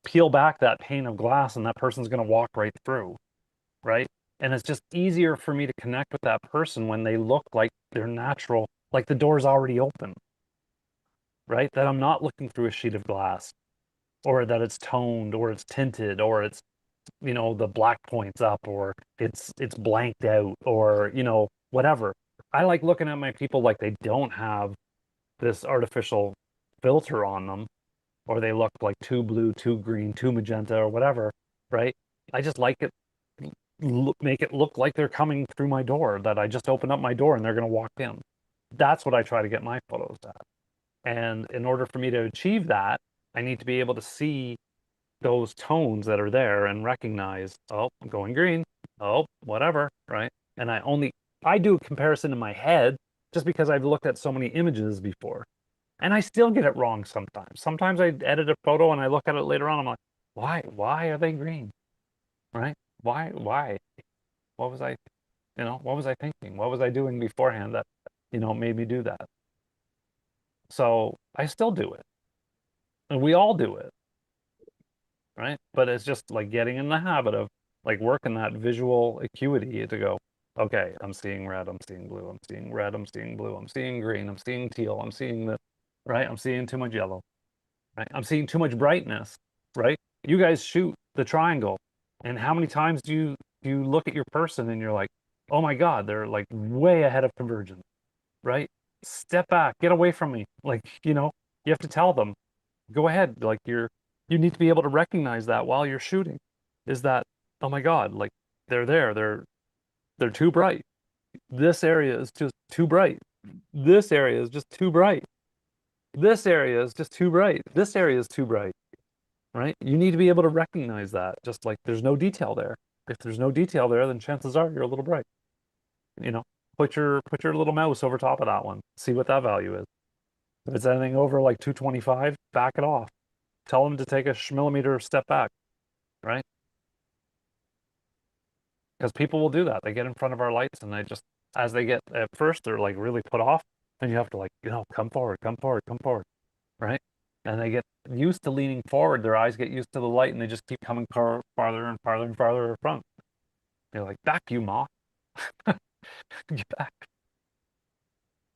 peel back that pane of glass and that person's going to walk right through, right? And it's just easier for me to connect with that person when they look like they're natural, like the door's already open, right? That I'm not looking through a sheet of glass, or that it's toned, or it's tinted, or it's, you know, the black points up, or it's blanked out, or, you know, whatever. I like looking at my people like they don't have this artificial filter on them, or they look like too blue, too green, too magenta, or whatever, right? I just like it, make it look like they're coming through my door, that I just opened up my door and they're going to walk in. That's what I try to get my photos at. And in order for me to achieve that, I need to be able to see those tones that are there and recognize, oh, I'm going green, oh, whatever, right? And I do a comparison in my head just because I've looked at so many images before. And I still get it wrong sometimes. Sometimes I edit a photo and I look at it later on, I'm like, why are they green? Right? Why? What was I, what was I thinking? What was I doing beforehand that, made me do that? So I still do it. And we all do it. Right? But it's just like getting in the habit of like working that visual acuity to go, okay, I'm seeing red, I'm seeing blue, I'm seeing red, I'm seeing blue, I'm seeing green, I'm seeing teal, I'm seeing this, right? I'm seeing too much yellow, right? I'm seeing too much brightness, right? You guys shoot the triangle. And how many times do you look at your person and you're like, oh my God, they're like way ahead of convergence, right? Step back, get away from me. Like, you have to tell them, go ahead. Like you need to be able to recognize that while you're shooting. Is that, oh my God, like they're there, they're too bright. This area is just too bright. This area is just too bright. This area is just too bright. This area is too bright, right? You need to be able to recognize that. Just like there's no detail there. If there's no detail there, then chances are you're a little bright. Put your little mouse over top of that one. See what that value is. If it's anything over like 225, back it off. Tell them to take a millimeter step back, right? Because people will do that. They get in front of our lights and they just, as they get at first, they're like really put off. And you have to like, come forward, right? And they get used to leaning forward. Their eyes get used to the light and they just keep coming farther and farther and farther in front. They're like, back you moth. Get back.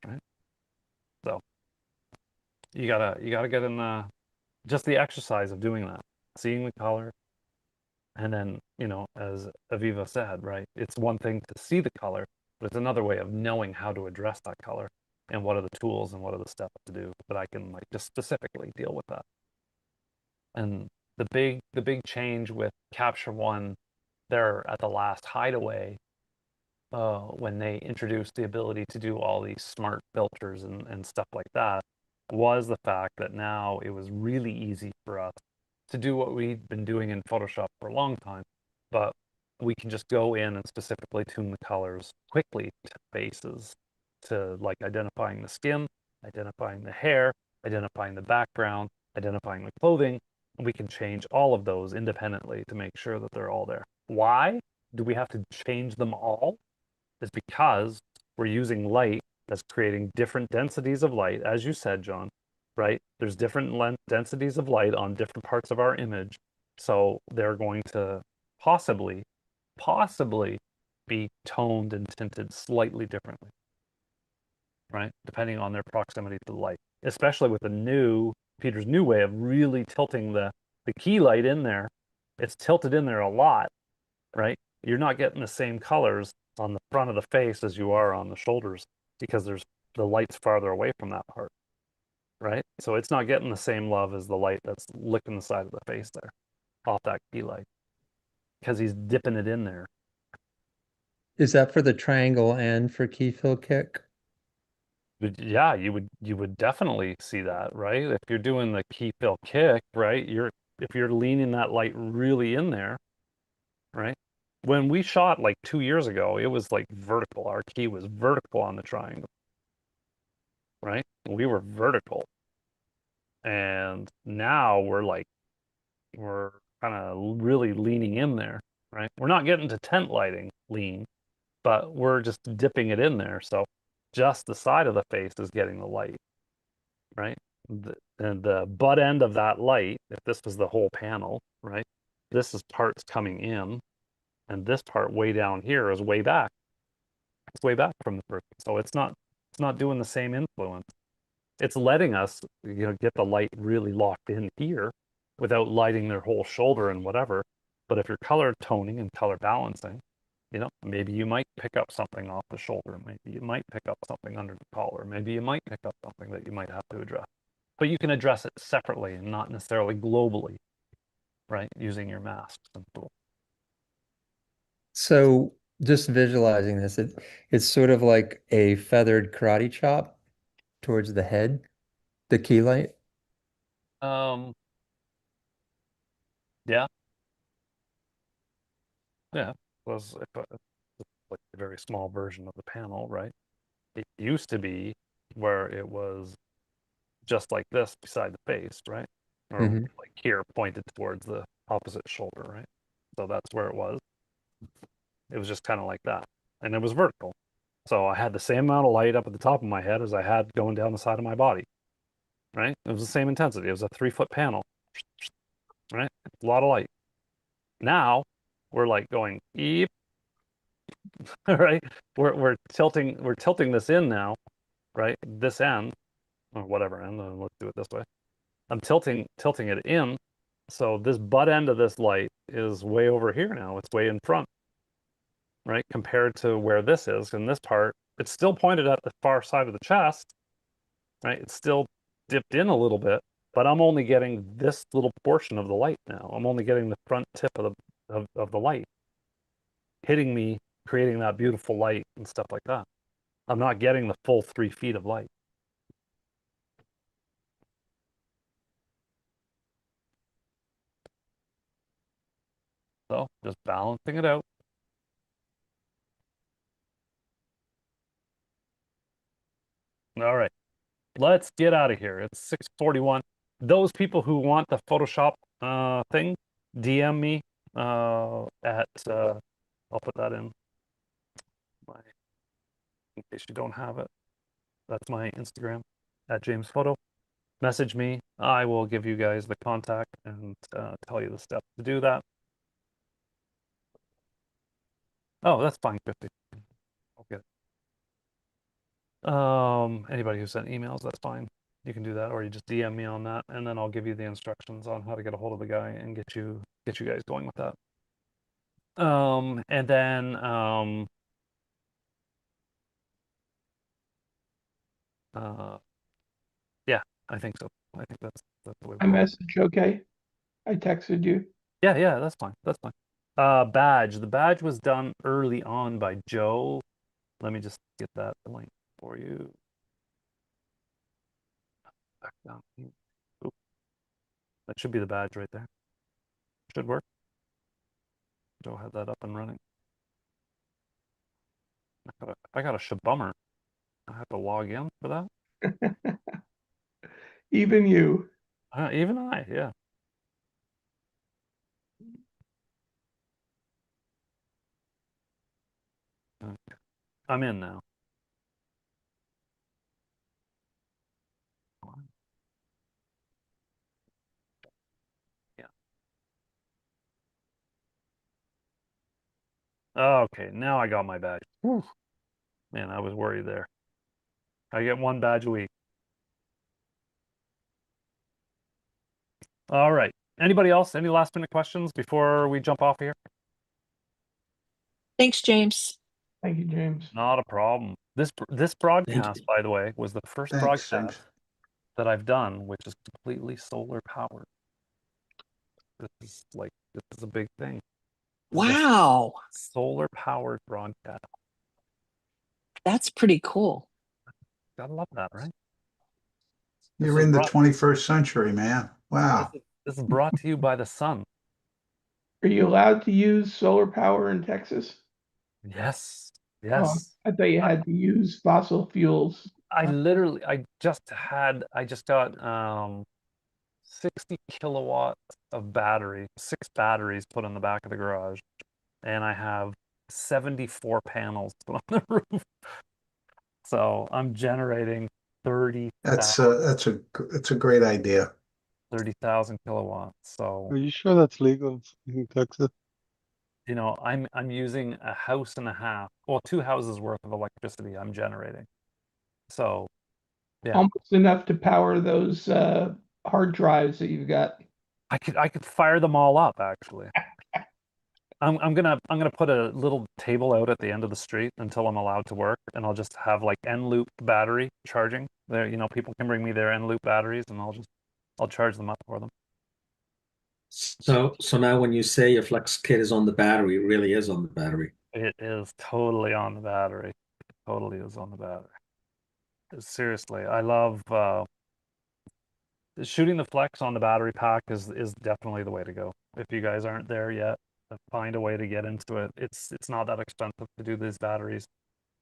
Right? So you gotta get in just the exercise of doing that, seeing the color. And then, as Aviva said, right, it's one thing to see the color, but it's another way of knowing how to address that color and what are the tools and what are the steps to do that I can like just specifically deal with that. And the big change with Capture One there at the last hideaway, when they introduced the ability to do all these smart filters and stuff like that, was the fact that now it was really easy for us to do what we'd been doing in Photoshop for a long time, but we can just go in and specifically tune the colors quickly to faces, to like identifying the skin, identifying the hair, identifying the background, identifying the clothing, and we can change all of those independently to make sure that they're all there. Why do we have to change them all? It's because we're using light that's creating different densities of light, as you said, John, right? There's different densities of light on different parts of our image. So they're going to possibly be toned and tinted slightly differently, right? Depending on their proximity to the light, especially with Peter's new way of really tilting the key light in there. It's tilted in there a lot, right? You're not getting the same colors on the front of the face as you are on the shoulders because the light's farther away from that part, right? So it's not getting the same love as the light that's licking the side of the face there off that key light because he's dipping it in there. Is that for the triangle and for key fill kick? But yeah, you would definitely see that, right? If you're doing the key fill kick, right? If you're leaning that light really in there, right? When we shot like 2 years ago, it was like vertical. Our key was vertical on the triangle, right? We were vertical. And now we're kind of really leaning in there, right? We're not getting to tent lighting lean, but we're just dipping it in there. So just the side of the face is getting the light, right? And the butt end of that light, if this was the whole panel, right? This is parts coming in, and this part way down here is way back. It's way back from the person. So it's not doing the same influence. It's letting us, get the light really locked in here without lighting their whole shoulder and whatever. But if you're color toning and color balancing, maybe you might pick up something off the shoulder. Maybe you might pick up something under the collar. Maybe you might pick up something that you might have to address. But you can address it separately and not necessarily globally, right? Using your masks and tools. So just visualizing this, it's sort of like a feathered karate chop towards the head, the key light. Yeah. Yeah. Was like a very small version of the panel, right? It used to be where it was just like this beside the face, right? Or like here pointed towards the opposite shoulder, right? So that's where it was. It was just kind of like that. And it was vertical. So I had the same amount of light up at the top of my head as I had going down the side of my body, right? It was the same intensity. It was a 3-foot panel, right? A lot of light. Now we're like going, eep, right? We're tilting this in now, right? This end, or whatever end, let's do it this way. I'm tilting it in, So this butt end of this light is way over here now. It's way in front, right? Compared to where this is. And this part, it's still pointed at the far side of the chest, right? It's still dipped in a little bit, but I'm only getting this little portion of the light now. I'm only getting the front tip of the light hitting me, creating that beautiful light and stuff like that. I'm not getting the full 3 feet of light. So just balancing it out. All right, let's get out of here. It's 6:41. Those people who want the Photoshop thing, DM me at I'll put that in case you don't have it. That's my Instagram at James Photo. Message me. I will give you guys the contact and tell you the steps to do that. Oh, that's fine. 50. Okay. Anybody who sent emails, that's fine. You can do that, or you just DM me on that, and then I'll give you the instructions on how to get a hold of the guy and get you guys going with that. And then yeah, I think so. I think that's the way. I message, okay? I texted you. Yeah, that's fine. That's fine. Badge. The badge was done early on by Joe. Let me just get that link for you. Back down here. Oop. That should be the badge right there. Should work. Joe had that up and running. I got a shabummer. I have to log in for that. Even you. Even I, yeah. Okay. I'm in now. Yeah. Okay, now I got my badge. Whew. Man, I was worried there. I get 1 badge a week. All right. Anybody else? Any last minute questions before we jump off here? Thanks, James. Thank you, James. Not a problem. This broadcast, by the way, was the first broadcast that I've done, which is completely solar powered. This is a big thing. Wow. Solar powered broadcast. That's pretty cool. Gotta love that, right? You're in the 21st century, man. Wow. This is brought to you by the sun. Are you allowed to use solar power in Texas? Yes. Oh, Yes. I thought you had to use fossil fuels. I just got 60 kilowatts of battery, 6 batteries put on the back of the garage, and I have 74 panels put on the roof. So I'm generating 30,000 That's a great idea. 30,000 kilowatts. So Are you sure that's legal in Texas? you know, I'm using a house and a half, well, 2 houses worth of electricity I'm generating. So yeah, Almost enough to power those hard drives that you've got. I could fire them all up actually. I'm gonna put a little table out at the end of the street until I'm allowed to work, and I'll just have like end loop battery charging. There, you know, people can bring me their end loop batteries, and I'll charge them up for them. So now when you say your Flex kit is on the battery, it really is on the battery. It is totally on the battery. It totally is on the battery. Seriously, I love shooting the Flex on the battery pack is definitely the way to go. If you guys aren't there yet, find a way to get into it. It's not that expensive to do these batteries,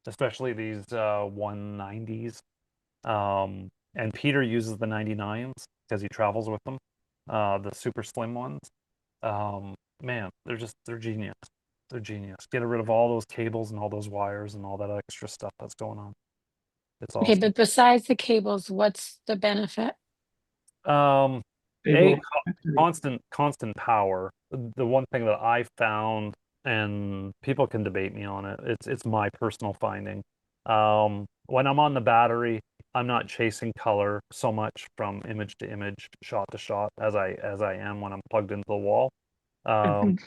especially these 190s. And Peter uses the 99s because he travels with them, the super slim ones. Man, they're genius. They're genius. Get rid of all those cables and all those wires and all that extra stuff that's going on. It's Okay, awesome. but besides the cables, what's the benefit? Constant power. The one thing that I found, and people can debate me on it, it's my personal finding. When I'm on the battery, I'm not chasing color so much from image to image, shot to shot as I am when I'm plugged into the wall. Mhm.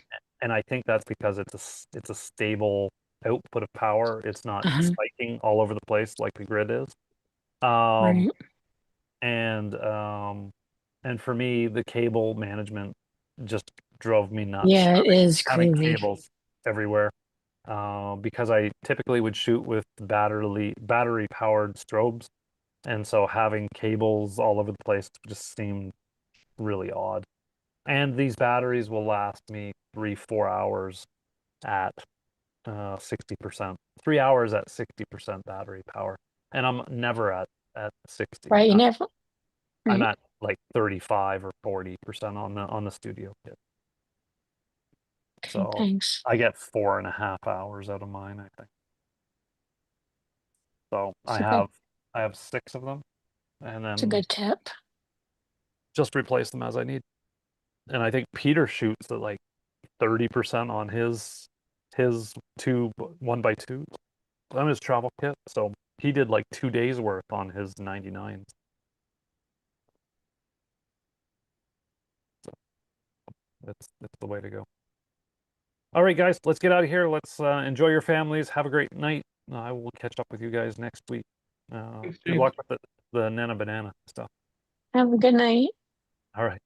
And I think that's because it's a stable output of power. It's not Uh-huh. spiking all over the place like the grid is. Right. And for me, the cable management just drove me nuts. Yeah, it is Having crazy. cables everywhere. Because I typically would shoot with battery powered strobes, and so having cables all over the place just seemed really odd. And these batteries will last me 3-4 hours at 60%. 3 hours at 60% battery power, and I'm never at 60. Right. You never. I'm Right. at like 35 or 40% on the studio kit. Okay, So thanks. I get 4.5 hours out of mine, I think. So It's a good, I have 6 of them, and it's a then good tip. just replace them as I need. And I think Peter shoots at like 30% on his 2 1x2 on his travel kit. So he did like 2 days worth on his 99s. So that's the way to go. All right, guys, let's get out of here. Let's enjoy your families. Have a great night. I will catch up with you guys next week. Thanks, Good James. luck with the Nana Banana stuff. Have a good night. All right.